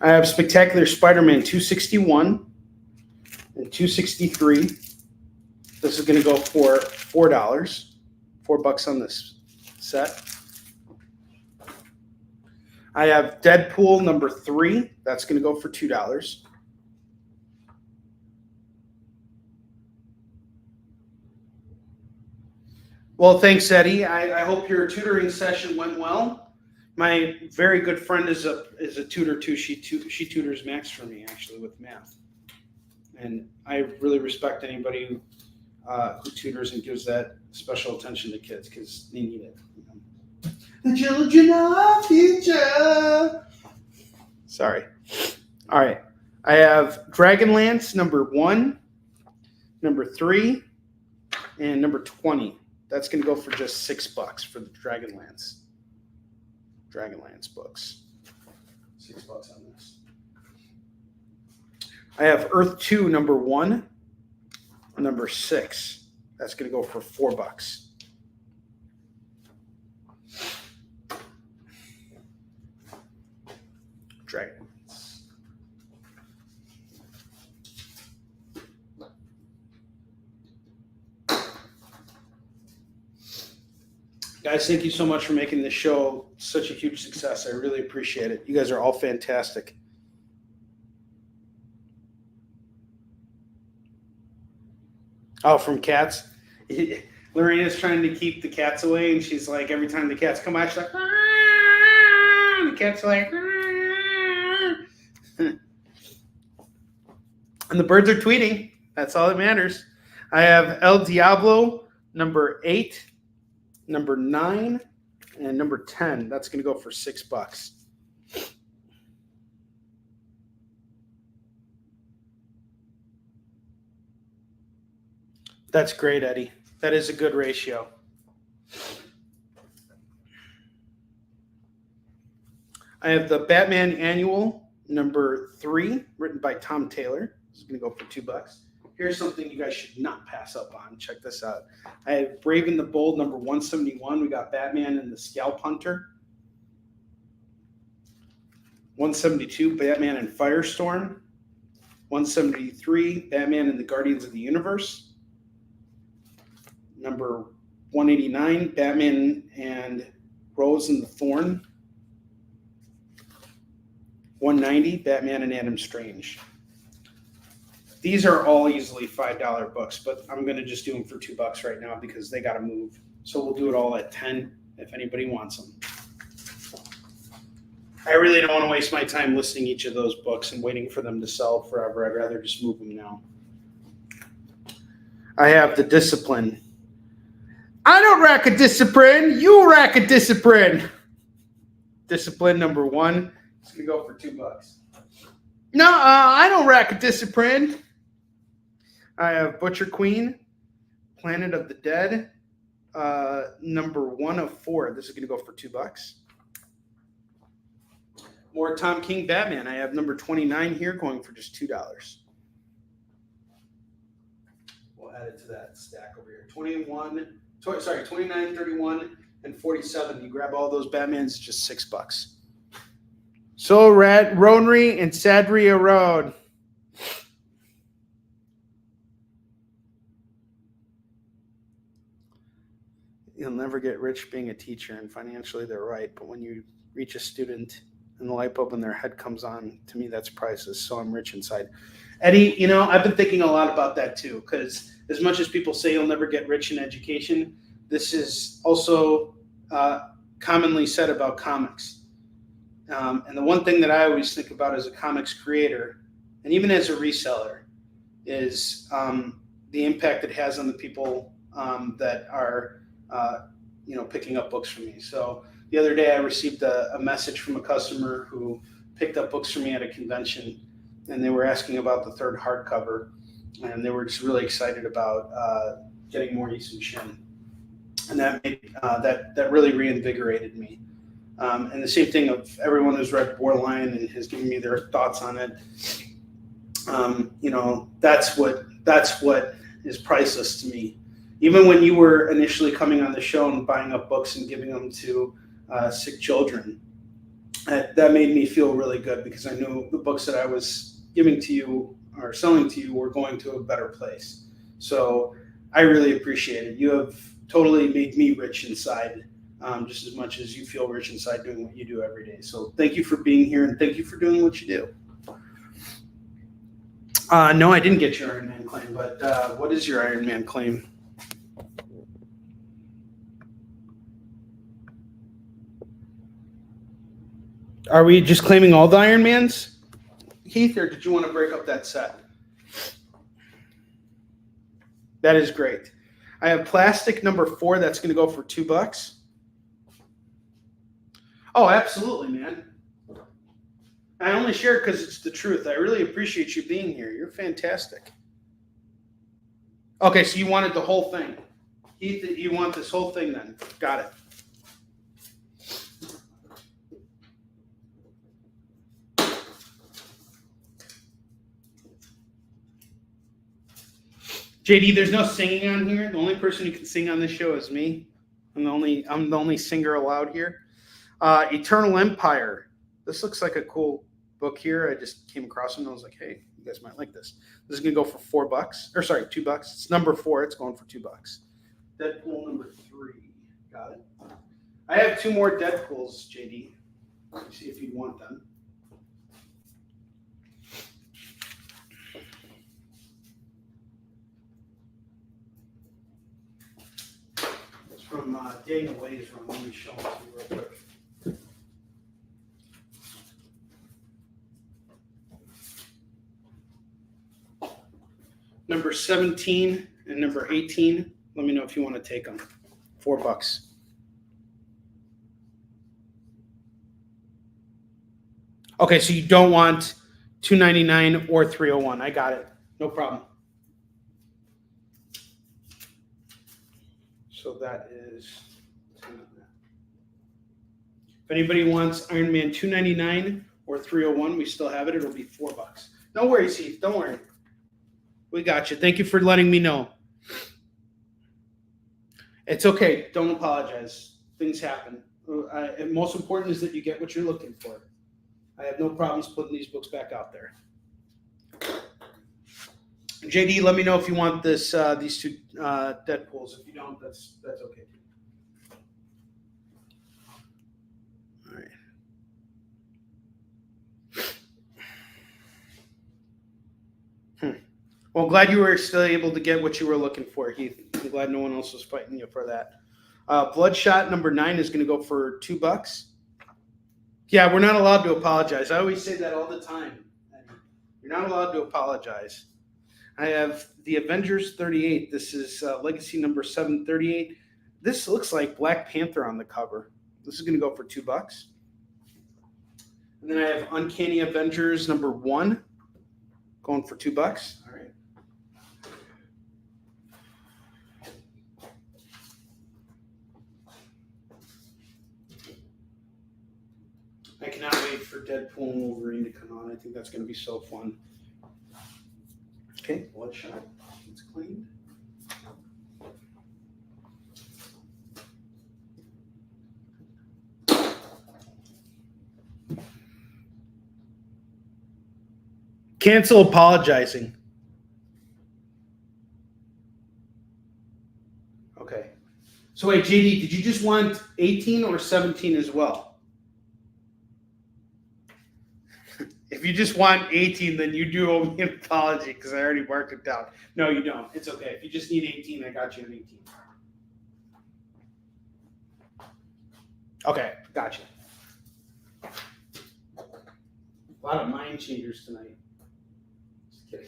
I have Spectacular Spider-Man 261 and 263. This is going to go for $4. $4 on this set. I have Deadpool number 3. That's going to go for $2. Well, thanks, Eddie. I hope your tutoring session went well. My very good friend is a tutor too. She tutors Max for me, actually, with math. And I really respect anybody who tutors and gives that special attention to kids, because they need it. The children of future. Sorry. All right. I have Dragonlance number 1, number 3, and number 20. That's going to go for just $6 for the Dragonlance. Dragonlance books. $6 on this. I have Earth 2 number 1, number 6. That's going to go for $4. Dragons. Guys, thank you so much for making this show such a huge success. I really appreciate it. You guys are all fantastic. Oh, from cats? Lorena's trying to keep the cats away, and she's like, every time the cats come out, she's like, ah! And the cat's like, ah! And the birds are tweeting. That's all that matters. I have El Diablo, number 8, number 9, and number 10. That's going to go for $6. That's great, Eddie. That is a good ratio. I have the Batman Annual, number 3, written by Tom Taylor. This is going to go for $2. Here's something you guys should not pass up on. Check this out. I have Brave and the Bold, number 171. We got Batman and the Scalp Hunter. 172, Batman and Firestorm. 173, Batman and the Guardians of the Universe. Number 189, Batman and Rose and the Thorn. 190, Batman and Adam Strange. These are all easily $5 books, but I'm going to just do them for $2 right now because they got to move. So we'll do it all at 10 if anybody wants them. I really don't want to waste my time listing each of those books and waiting for them to sell forever. I'd rather just move them now. I have The Discipline. I don't rack a discipline. You rack a discipline. Discipline number 1. It's going to go for $2. No, I don't rack a discipline. I have Butcher Queen, Planet of the Dead, number 1 of 4. This is going to go for $2. More Tom King Batman. I have number 29 here going for just $2. We'll add it to that stack over here. 29, 31, and 47. You grab all those Batmans, just $6. So Ronry and Sadria Road. You'll never get rich being a teacher, and financially they're right. But when you reach a student and the light bulb in their head comes on, to me that's priceless. So I'm rich inside. Eddie, I've been thinking a lot about that too, because as much as people say you'll never get rich in education, this is also commonly said about comics. And the one thing that I always think about as a comics creator, and even as a reseller, is the impact it has on the people that are, picking up books from me. So the other day I received a message from a customer who picked up books from me at a convention, and they were asking about the 3rd hardcover, and they were just really excited about getting more Eason Shin. And that made, that really reinvigorated me. And the same thing of everyone who's read Borderline and has given me their thoughts on it. That's what is priceless to me. Even when you were initially coming on the show and buying up books and giving them to sick children, that made me feel really good because I knew the books that I was giving to you or selling to you were going to a better place. So I really appreciate it. You have totally made me rich inside. Just as much as you feel rich inside doing what you do every day. So thank you for being here, and thank you for doing what you do. No, I didn't get your Iron Man claim, but what is your Iron Man claim? Are we just claiming all the Iron Mans, Keith, or did you want to break up that set? That is great. I have Plastic number 4. That's going to go for $2. Oh, absolutely, man. I only share it because it's the truth. I really appreciate you being here. You're fantastic. Okay, so you wanted the whole thing. Heath, you want this whole thing then. Got it. JD, there's no singing on here. The only person who can sing on this show is me. I'm the only singer allowed here. Eternal Empire. This looks like a cool book here. I just came across it and I was like, hey, you guys might like this. This is gonna go for $4. Or sorry, $2. It's number 4. It's going for $2. Deadpool number 3. Got it. I have 2 more Deadpools, JD. Let me see if you want them. It's from Daniel Way's run. Let me show them to you real quick. Number 17 and number 18. Let me know if you want to take them. $4. Okay, so you don't want $2.99 or $3.01. I got it. No problem. So that is. If anybody wants Iron Man $2.99 or $3.01, we still have it. It'll be $4. No worries, Heath. Don't worry. We got you. Thank you for letting me know. It's okay. Don't apologize. Things happen. And most important is that you get what you're looking for. I have no problems putting these books back out there. JD, let me know if you want this these 2 Deadpools. If you don't, that's okay. All right. Well, I'm glad you were still able to get what you were looking for, Heath. I'm glad no one else was fighting you for that. Bloodshot number 9 is going to go for $2. Yeah, we're not allowed to apologize. I always say that all the time. You're not allowed to apologize. I have the Avengers 38. This is Legacy number 738. This looks like Black Panther on the cover. This is going to go for $2. And then I have Uncanny Avengers number 1 going for $2. All right. I cannot wait for Deadpool and Wolverine to come on. I think that's going to be so fun. Okay, Bloodshot. It's cleaned. Cancel apologizing. Okay. So wait, JD, did you just want 18 or 17 as well? If you just want 18, then you do owe me an apology because I already marked it down. No, you don't. It's okay. If you just need 18, I got you an 18. Okay, gotcha. A lot of mind changers tonight. Just kidding.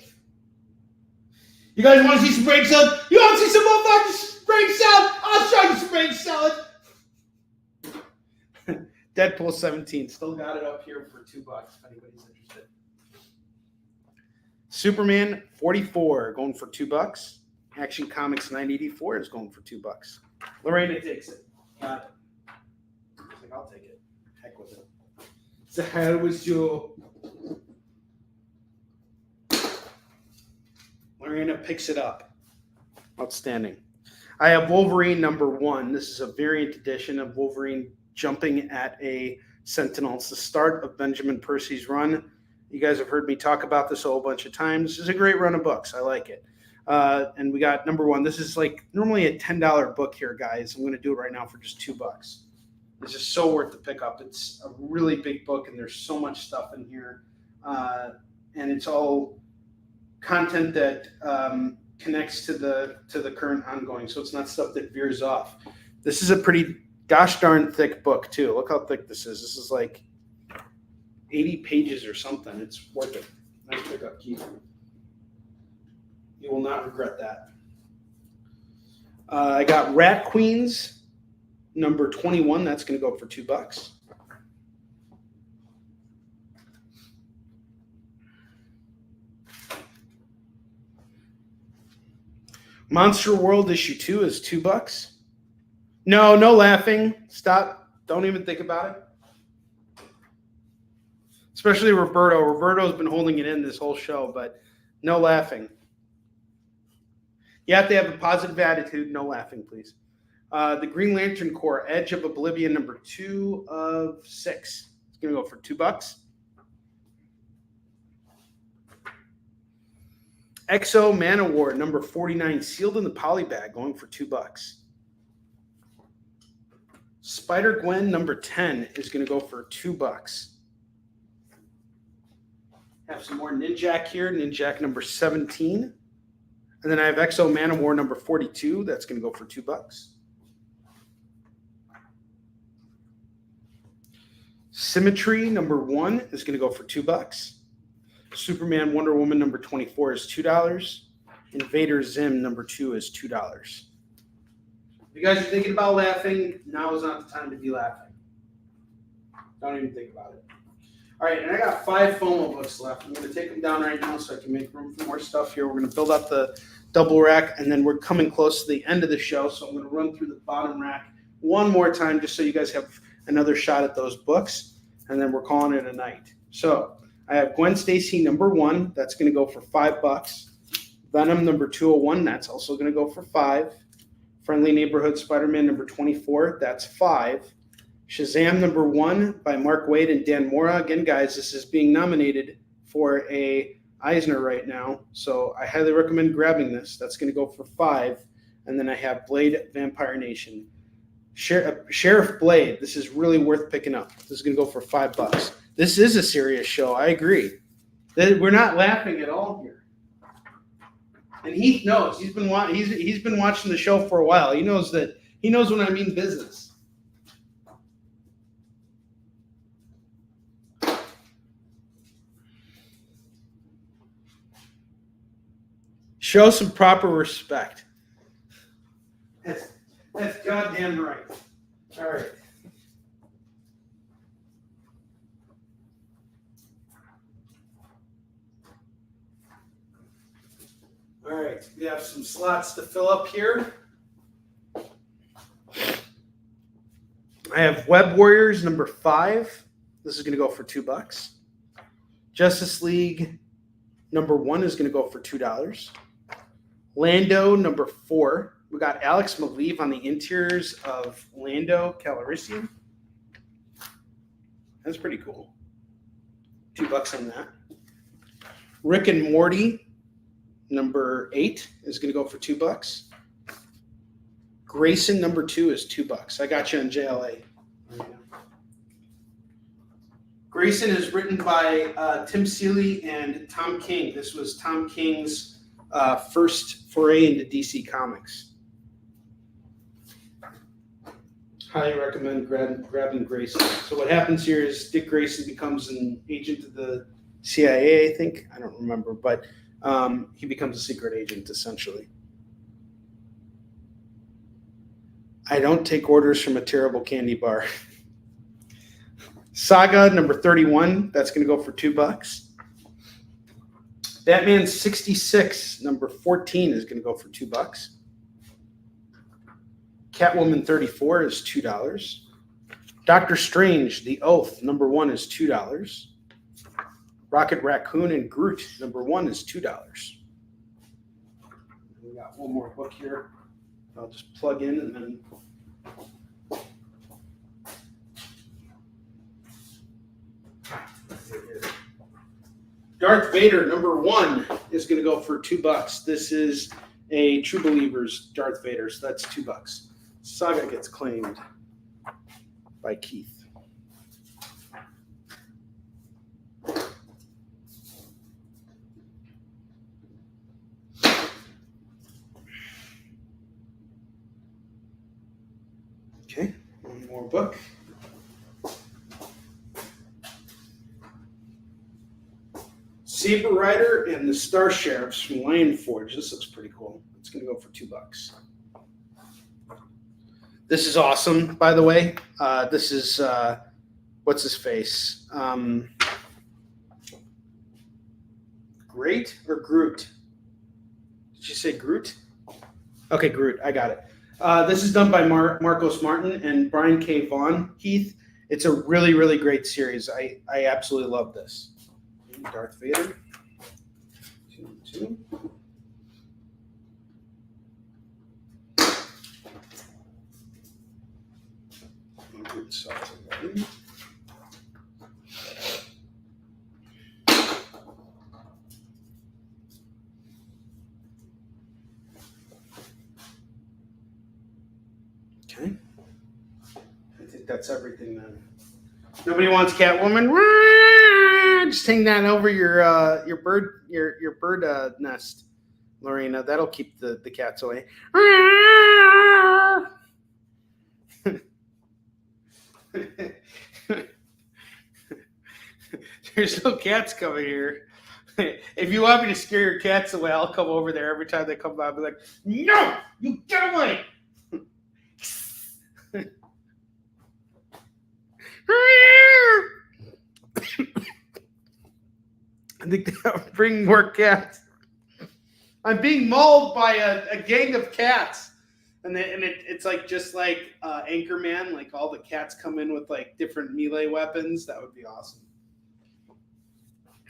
You guys want to see some brain salad? You want to see some motherfuckers brain salad? I'll show you some brain salad. Deadpool 17. Still got it up here for $2 if anybody's interested. Superman 44 going for $2. Action Comics 984 is going for $2. Lorena takes it. Got it. I was like, I'll take it. Heck with it. The hell was you? Lorena picks it up. Outstanding. I have Wolverine number 1. This is a variant edition of Wolverine jumping at a Sentinel. It's the start of Benjamin Percy's run. You guys have heard me talk about this a whole bunch of times. This is a great run of books. I like it. And we got number 1. This is like normally a $10 book here, guys. I'm going to do it right now for just $2. It's just so worth the pickup. It's a really big book, and there's so much stuff in here. And it's all content that connects to the current ongoing. So it's not stuff that veers off. This is a pretty gosh darn thick book too. Look how thick this is. This is like 80 pages or something. It's worth it. Nice pickup, Keith. You will not regret that. I got Rat Queens number 21. That's going to go for $2. Monster World issue 2 is $2. No laughing. Stop. Don't even think about it. Especially Roberto. Roberto's been holding it in this whole show, but no laughing. You have to have a positive attitude. No laughing, please. The Green Lantern Corps, Edge of Oblivion, number 2 of 6. It's going to go for $2. Exo Man of War, number 49, sealed in the poly bag, going for $2. Spider-Gwen, number 10, is going to go for $2. Have some more Ninjak here, Ninjak number 17. And then I have Exo Man of War, number 42. That's going to go for $2. Symmetry, number 1, is going to go for $2. Superman Wonder Woman number 24 is $2. Invader Zim number 2 is $2. If you guys are thinking about laughing, now is not the time to be laughing. Don't even think about it. All right, and I got 5 FOMO books left. I'm going to take them down right now so I can make room for more stuff here. We're going to build up the double rack, and then we're coming close to the end of the show, so I'm going to run through the bottom rack one more time just so you guys have another shot at those books, and then we're calling it a night. So I have Gwen Stacy number 1. That's going to go for $5. Venom number 201. That's also going to go for $5. Friendly Neighborhood Spider-Man number 24. That's $5. Shazam number 1 by Mark Waid and Dan Mora. Again, guys, this is being nominated for a Eisner right now, so I highly recommend grabbing this. That's going to go for $5. And then I have Blade Vampire Nation. Sheriff Blade. This is really worth picking up. This is going to go for $5. This is a serious show. I agree. We're not laughing at all here. And Heath knows. He's been watching the show for a while. He knows when I mean business. Show some proper respect. That's goddamn right. All right. All right, we have some slots to fill up here. I have Web Warriors number 5. This is going to go for $2. Justice League number 1 is going to go for $2. Lando number 4. We got Alex Maleev on the interiors of Lando Calrissian. That's pretty cool. $2 on that. Rick and Morty number 8 is going to go for $2. Grayson number 2 is $2. I got you on JLA. Grayson is written by Tim Seeley and Tom King. This was Tom King's first foray into DC Comics. Highly recommend grabbing Grayson. So what happens here is Dick Grayson becomes an agent of the CIA, I think. I don't remember, but he becomes a secret agent, essentially. I don't take orders from a terrible candy bar. Saga number 31, that's going to go for $2. Batman 66, number 14, is going to go for $2. Catwoman 34 is $2. Doctor Strange, The Oath, number 1 is $2. Rocket Raccoon and Groot, number 1 is $2. We got one more book here. I'll just plug in and then. Darth Vader, number 1, is going to go for $2. This is a True Believers Darth Vader, so that's $2. Saga gets claimed by Keith. Okay, one more book. Saber Rider and the Star Sheriffs from Lion Forge. This looks pretty cool. It's going to go for $2. This is awesome, by the way. This is, what's his face? Great or Groot? Did you say Groot? Okay, Groot. I got it. This is done by Marcos Martin and Brian K. Vaughan Heath. It's a really, really great series. I absolutely love this. Darth Vader. 2 and 2. Okay. I think that's everything then. Nobody wants Catwoman. Just hang that over your bird nest, Lorena. That'll keep the cats away. There's no cats coming here. If you want me to scare your cats away, I'll come over there every time they come by. I'll be like, no, you get away. I think that would bring more cats. I'm being mauled by a gang of cats. It's like just like Anchorman, like all the cats come in with like different melee weapons. That would be awesome.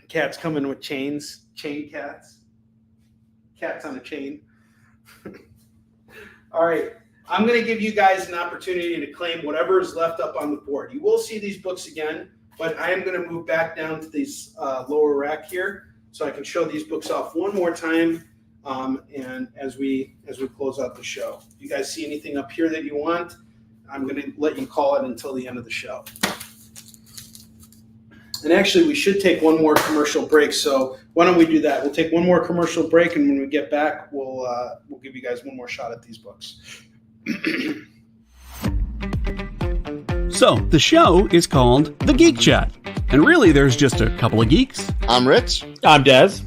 Cats come in with chains, chain cats. Cats on a chain. All right. I'm going to give you guys an opportunity to claim whatever is left up on the board. You will see these books again, but I am going to move back down to these lower rack here so I can show these books off one more time. And as we close out the show, if you guys see anything up here that you want, I'm going to let you call it until the end of the show. And actually, we should take one more commercial break. So why don't we do that? We'll take one more commercial break, and when we get back, we'll give you guys one more shot at these books. So, the show is called The Geek Chat. And really, there's just a couple of geeks. I'm Rich. I'm Dez.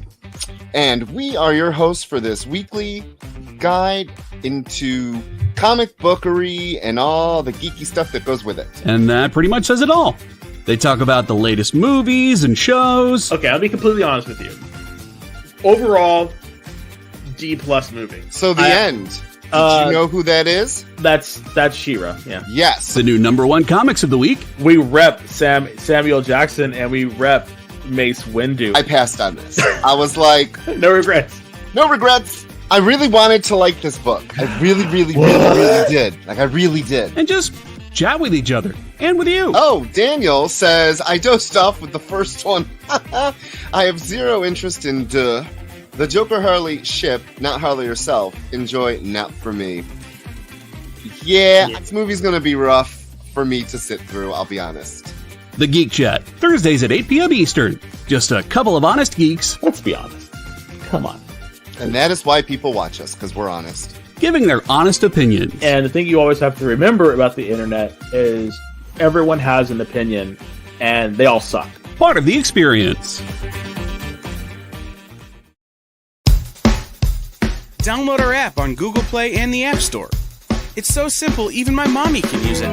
And we are your hosts for this weekly guide into comic bookery and all the geeky stuff that goes with it. And that pretty much says it all. They talk about the latest movies and shows. Okay, I'll be completely honest with you. Overall, D+ movie. So the end. Did you know who that is? That's She-Ra, yeah. Yes. The new #1 comics of the week. We rep Samuel Jackson and we rep Mace Windu. I passed on this. I was like... No regrets. No regrets. I really wanted to like this book. I really, really did. Like, I really did. And just chat with each other. And with you. Oh, Daniel says, I dosed off with the first one. I have zero interest in the Joker Harley ship, not Harley herself. Enjoy, not for me. Yeah, this movie's gonna be rough for me to sit through, I'll be honest. The Geek Chat, Thursdays at 8 p.m. Eastern. Just a couple of honest geeks. Let's be honest. Come on. And that is why people watch us, because we're honest. Giving their honest opinions. And the thing you always have to remember about the internet is everyone has an opinion, and they all suck. Part of the experience. Download our app on Google Play and the App Store. It's so simple, even my mommy can use it.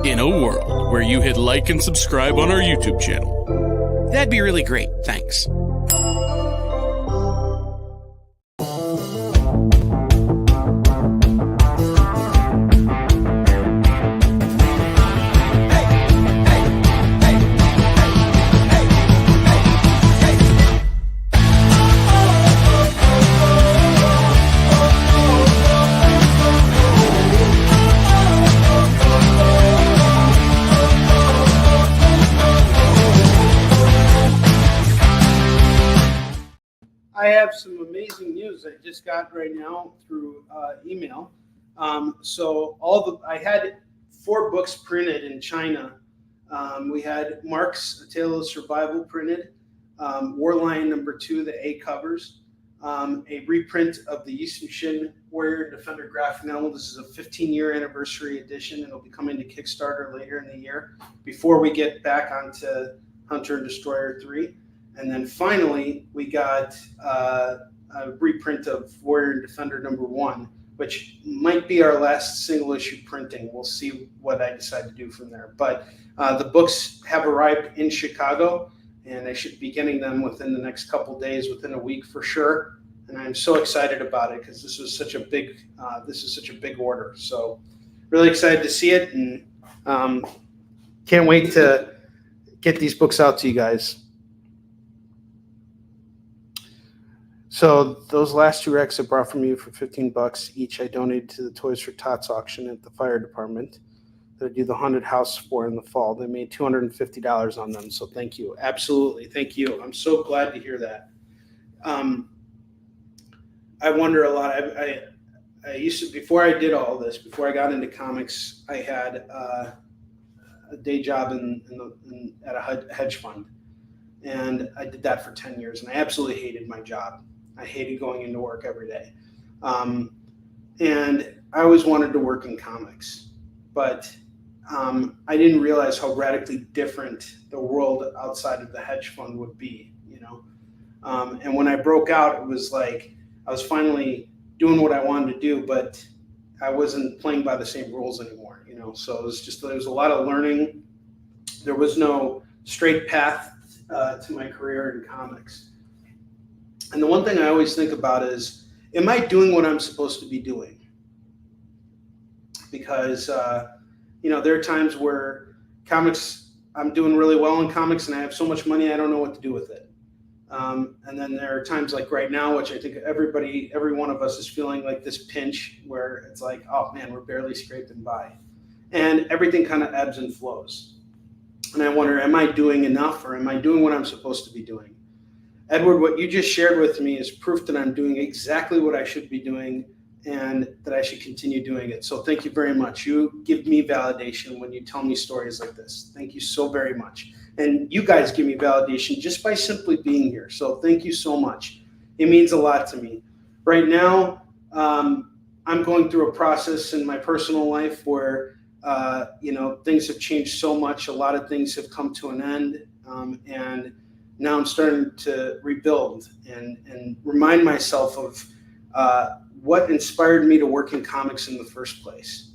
In a world where you hit like and subscribe on our YouTube channel, that'd be really great, thanks. I have some amazing news I just got right now through email. I had 4 books printed in China. We had Mark's A Tale of Survival printed, Warline #2, the A covers, a reprint of the Yi Sun Warrior Defender graphic novel. This is a 15-year anniversary edition. It'll be coming to Kickstarter later in the year before we get back onto Hunter and Destroyer 3. And then finally, we got a reprint of Warrior and Defender #1, which might be our last single issue printing. We'll see what I decide to do from there. But the books have arrived in Chicago, and I should be getting them within the next couple days, within a week for sure. And I'm so excited about it because this is such a big order. So really excited to see it, and can't wait to get these books out to you guys. So those last 2 racks I brought from you for $15 each, I donated to the Toys for Tots auction at the fire department that I do the haunted house for in the fall. They made $250 on them, so thank you. Absolutely, thank you. I'm so glad to hear that. I wonder a lot. I used to, before I did all this, before I got into comics, I had a day job at a hedge fund, and I did that for 10 years, and I absolutely hated my job. I hated going into work every day. And I always wanted to work in comics, but I didn't realize how radically different the world outside of the hedge fund would be, you know? And when I broke out, it was like I was finally doing what I wanted to do, but I wasn't playing by the same rules anymore, you know? So there was a lot of learning. There was no straight path to my career in comics. And the one thing I always think about is, am I doing what I'm supposed to be doing? Because, there are times where I'm doing really well in comics and I have so much money, I don't know what to do with it. And then there are times like right now, which I think every one of us is feeling like this pinch where it's like, oh man, we're barely scraping by. And everything kind of ebbs and flows. And I wonder, am I doing enough, or am I doing what I'm supposed to be doing? Edward, what you just shared with me is proof that I'm doing exactly what I should be doing and that I should continue doing it. So thank you very much. You give me validation when you tell me stories like this. Thank you so very much. And you guys give me validation just by simply being here. So thank you so much. It means a lot to me. Right now, I'm going through a process in my personal life where, things have changed so much. A lot of things have come to an end. And now I'm starting to rebuild and remind myself of what inspired me to work in comics in the first place.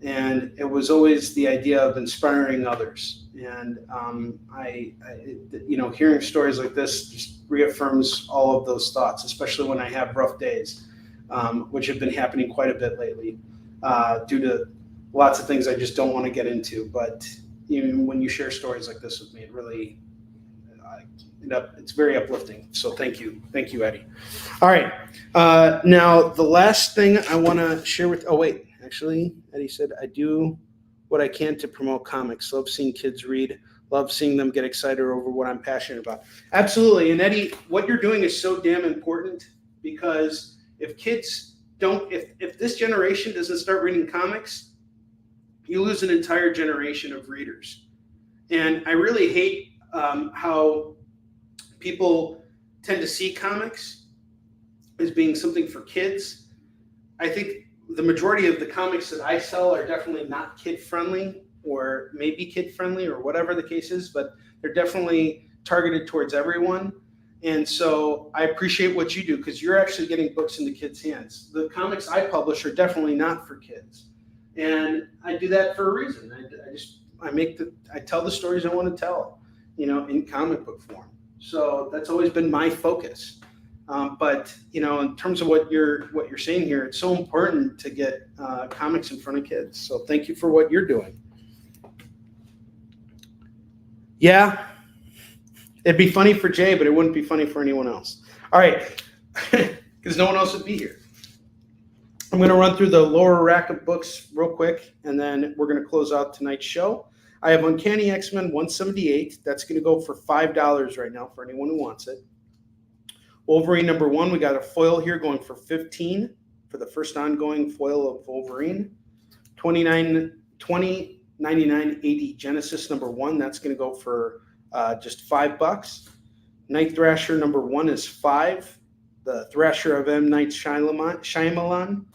And it was always the idea of inspiring others. And hearing stories like this just reaffirms all of those thoughts, especially when I have rough days, which have been happening quite a bit lately due to lots of things I just don't want to get into. But when you share stories like this with me, it really, it's very uplifting. So thank you, Eddie. All right, now the last thing I want to share with. Oh wait. Actually, Eddie said, I do what I can to promote comics. Love seeing kids read. Love seeing them get excited over what I'm passionate about. Absolutely. And Eddie, what you're doing is so damn important, because if kids don't, if this generation doesn't start reading comics, you lose an entire generation of readers. And I really hate how people tend to see comics as being something for kids. I think the majority of the comics that I sell are definitely not kid-friendly, or maybe kid-friendly, or whatever the case is, but they're definitely targeted towards everyone. And so I appreciate what you do, because you're actually getting books into kids' hands. The comics I publish are definitely not for kids. And I do that for a reason. I tell the stories I want to tell, in comic book form. So that's always been my focus. But in terms of what you're saying here, it's so important to get comics in front of kids. So thank you for what you're doing. Yeah, it'd be funny for Jay, but it wouldn't be funny for anyone else. All right, because no one else would be here. I'm going to run through the lower rack of books real quick, and then we're going to close out tonight's show. I have Uncanny X-Men 178. That's going to go for $5 right now for anyone who wants it. Wolverine #1, we got a foil here going for $15 for the first ongoing foil of Wolverine. 2099 AD Genesis #1, that's going to go for just $5. Night Thrasher #1 is $5. The Thrasher of M. Night Shyamalan,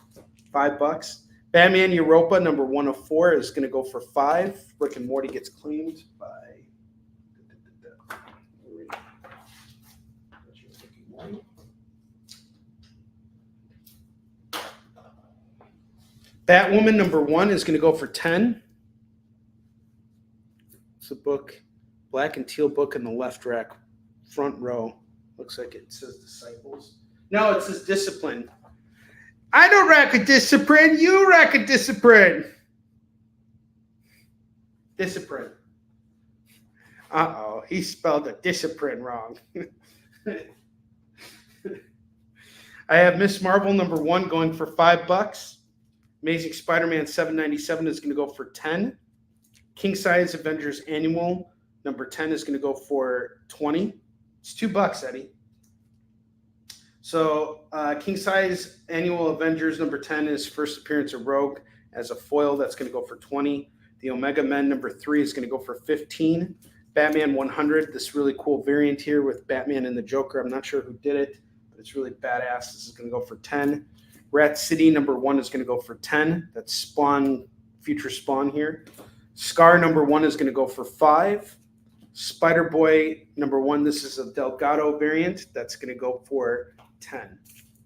$5. Batman Europa #1 of 4 is going to go for $5. Rick and Morty gets claimed by. Batwoman #1 is going to go for 10. It's a book, black and teal book in the left rack, front row. Looks like it says Disciples. No, it says Discipline. I don't rack a Discipline. You rack a Discipline. Discipline. Uh-oh, he spelled a discipline wrong. I have Miss Marvel #1 going for $5. Amazing Spider-Man 797 is going to go for 10. King Size Avengers Annual #10 is going to go for 20. It's $2, Eddie. So King Size Annual Avengers #10 is first appearance of Rogue as a foil. That's going to go for 20. The Omega Men #3 is going to go for 15. Batman 100, this really cool variant here with Batman and the Joker. I'm not sure who did it, but it's really badass. This is going to go for 10. Rat City #1 is going to go for 10. That's Spawn, future Spawn here. Scar #1 is going to go for 5. Spider-Boy #1, this is a Delgado variant. That's going to go for 10.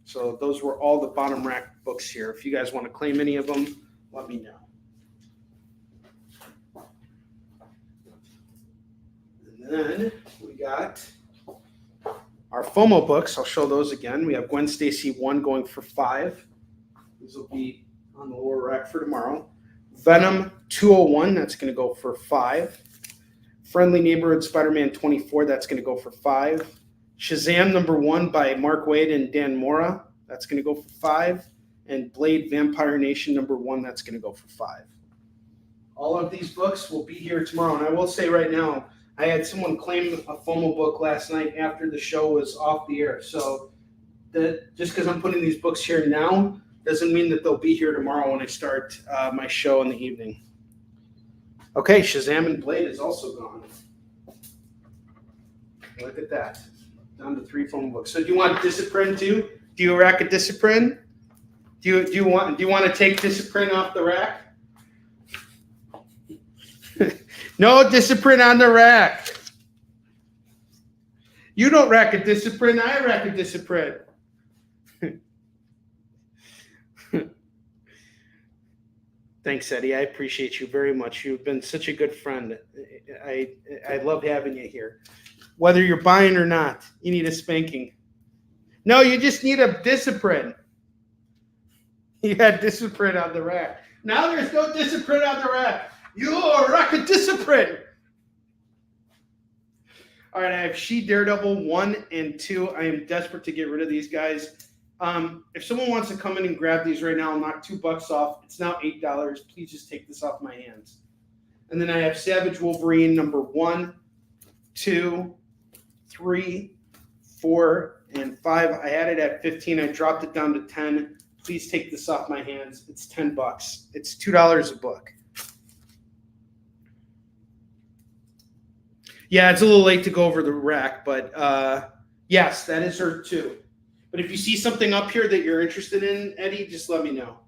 So those were all the bottom rack books here. If you guys want to claim any of them, let me know. Then we got our FOMO books. I'll show those again. We have Gwen Stacy 1 going for 5. These will be on the lower rack for tomorrow. Venom 201, that's going to go for 5. Friendly Neighborhood Spider-Man 24, that's going to go for 5. Shazam #1 by Mark Waid and Dan Mora, that's going to go for 5. And Blade Vampire Nation #1, that's going to go for 5. All of these books will be here tomorrow. And I will say right now, I had someone claim a FOMO book last night after the show was off the air. So just because I'm putting these books here now doesn't mean that they'll be here tomorrow when I start my show in the evening. Okay, Shazam and Blade is also gone. Look at that. Down to 3 FOMO books. So do you want Discipline too? Do you rack a Discipline? Do you want to take Discipline off the rack? No Discipline on the rack. You don't rack a Discipline, I rack a Discipline. Thanks, Eddie. I appreciate you very much. You've been such a good friend. I love having you here. Whether you're buying or not, you need a spanking. No, you just need a Discipline. You had Discipline on the rack. Now there's no Discipline on the rack. You're rack a Discipline. All right, I have She Daredevil 1 and 2. I am desperate to get rid of these guys. If someone wants to come in and grab these right now, I'll knock $2 off. It's now $8. Please just take this off my hands. And then I have Savage Wolverine #1, 2, 3, 4, and 5. I had it at 15. I dropped it down to 10. Please take this off my hands. It's $10. It's $2 a book. Yeah, it's a little late to go over the rack, but yes, that is Earth 2. But if you see something up here that you're interested in, Eddie, just let me know.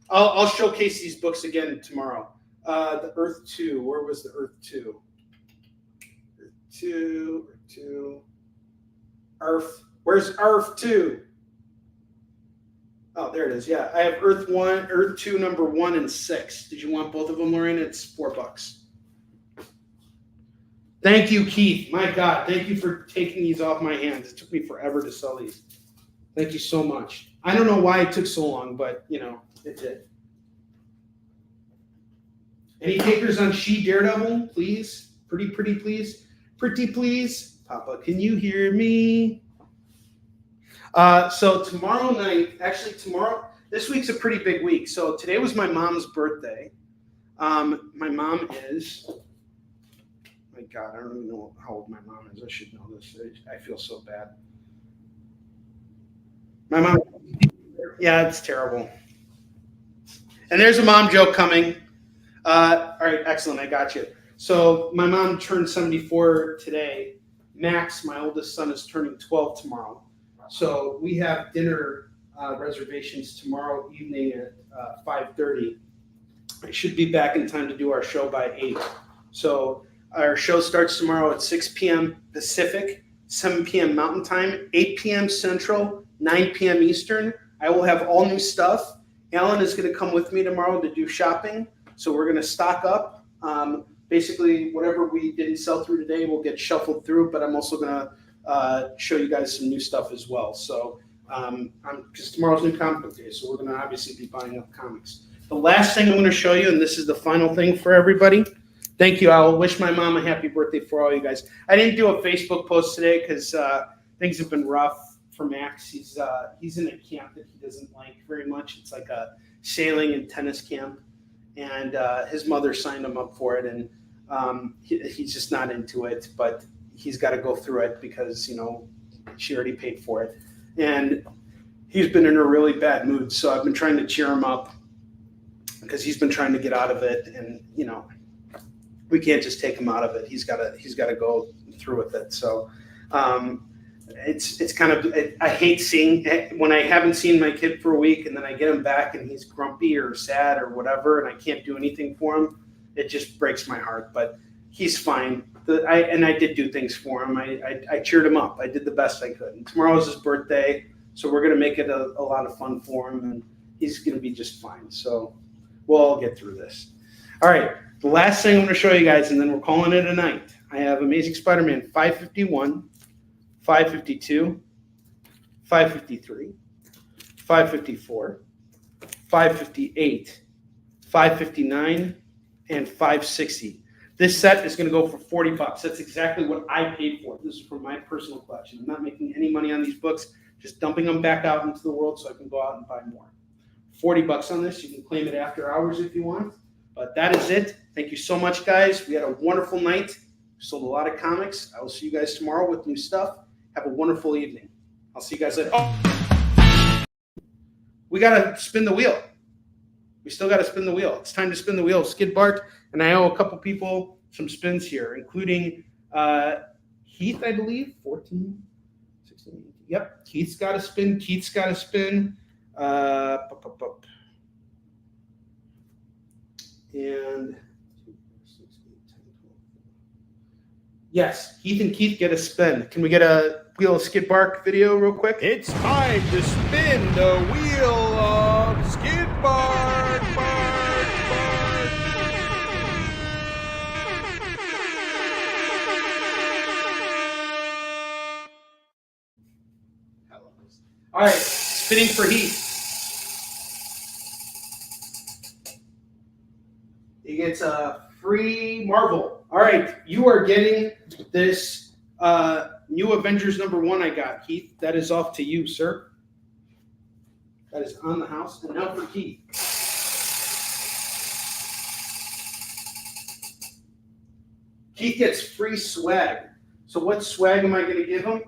I'll showcase these books again tomorrow. The Earth 2. Where was the Earth 2? Earth 2. Earth. Where's Earth 2? Oh, there it is. Yeah, I have Earth 1, Earth 2, #1, and 6. Did you want both of them, Lorraine? It's $4. Thank you, Keith. My God, thank you for taking these off my hands. It took me forever to sell these. Thank you so much. I don't know why it took so long, but, it did. Any takers on She Daredevil, please? Pretty, please? Pretty, please? Papa, can you hear me? So tomorrow night, this week's a pretty big week. So today was my mom's birthday. My mom is... My God, I don't even know how old my mom is. I should know this. I feel so bad. My mom, yeah, it's terrible. And there's a mom joke coming. All right, excellent. I got you. So my mom turned 74 today. Max, my oldest son, is turning 12 tomorrow. So we have dinner reservations tomorrow evening at 5:30. I should be back in time to do our show by 8. So our show starts tomorrow at 6 p.m. Pacific, 7 p.m. Mountain Time, 8 p.m. Central, 9 p.m. Eastern. I will have all new stuff, Alan is going to come with me tomorrow to do shopping. So we're going to stock up. Basically, whatever we didn't sell through today will get shuffled through, but I'm also going to show you guys some new stuff as well. So because tomorrow's New Comic Book Day, so we're going to obviously be buying up comics. The last thing I'm going to show you, and this is the final thing for everybody. Thank you. I'll wish my mom a happy birthday for all you guys. I didn't do a Facebook post today because things have been rough for Max. He's in a camp that he doesn't like very much. It's like a sailing and tennis camp, and his mother signed him up for it, and he's just not into it. But he's got to go through it because she already paid for it, and he's been in a really bad mood. So I've been trying to cheer him up because he's been trying to get out of it, and we can't just take him out of it. He's got to go through with it. So. It's kind of, I hate seeing when I haven't seen my kid for a week and then I get him back and he's grumpy or sad or whatever and I can't do anything for him. It just breaks my heart, but he's fine. I did do things for him. I cheered him up. I did the best I could. And tomorrow's his birthday, so we're going to make it a lot of fun for him, and he's going to be just fine. So we'll all get through this. All right, the last thing I'm going to show you guys, and then we're calling it a night. I have Amazing Spider-Man 551, 552, 553, 554, 558, 559, and 560. This set is going to go for $40. That's exactly what I paid for. This is from my personal collection. I'm not making any money on these books, just dumping them back out into the world so I can go out and buy more. $40 on this. You can claim it after hours if you want. But that is it. Thank you so much, guys. We had a wonderful night. We sold a lot of comics. I will see you guys tomorrow with new stuff. Have a wonderful evening. I'll see you guys later. Oh, we got to spin the wheel. We still got to spin the wheel. It's time to spin the wheel. Skid Bart, and I owe a couple people some spins here, including Heath, I believe. 14, 16, 18. Yep, Keith's got to spin. Keith's got to spin. And yes, Heath and Keith get a spin. Can we get a Wheel of Skid Bart video real quick? It's time to spin the wheel of Skid Bart. All right, spinning for Heath. He gets a free Marvel. All right, you are getting this new Avengers #1 I got, Keith. That is off to you, sir. That is on the house. And now for Keith. Keith gets free swag. So what swag am I going to give him?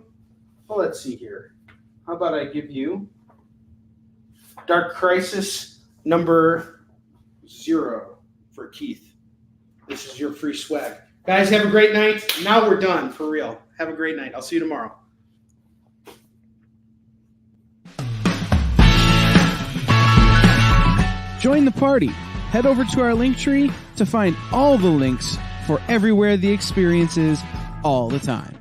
Well, let's see here. How about I give you Dark Crisis #0 for Keith. This is your free swag. Guys, have a great night. Now we're done, for real. Have a great night. I'll see you tomorrow. Join the party. Head over to our link tree to find all the links for everywhere the experience is all the time.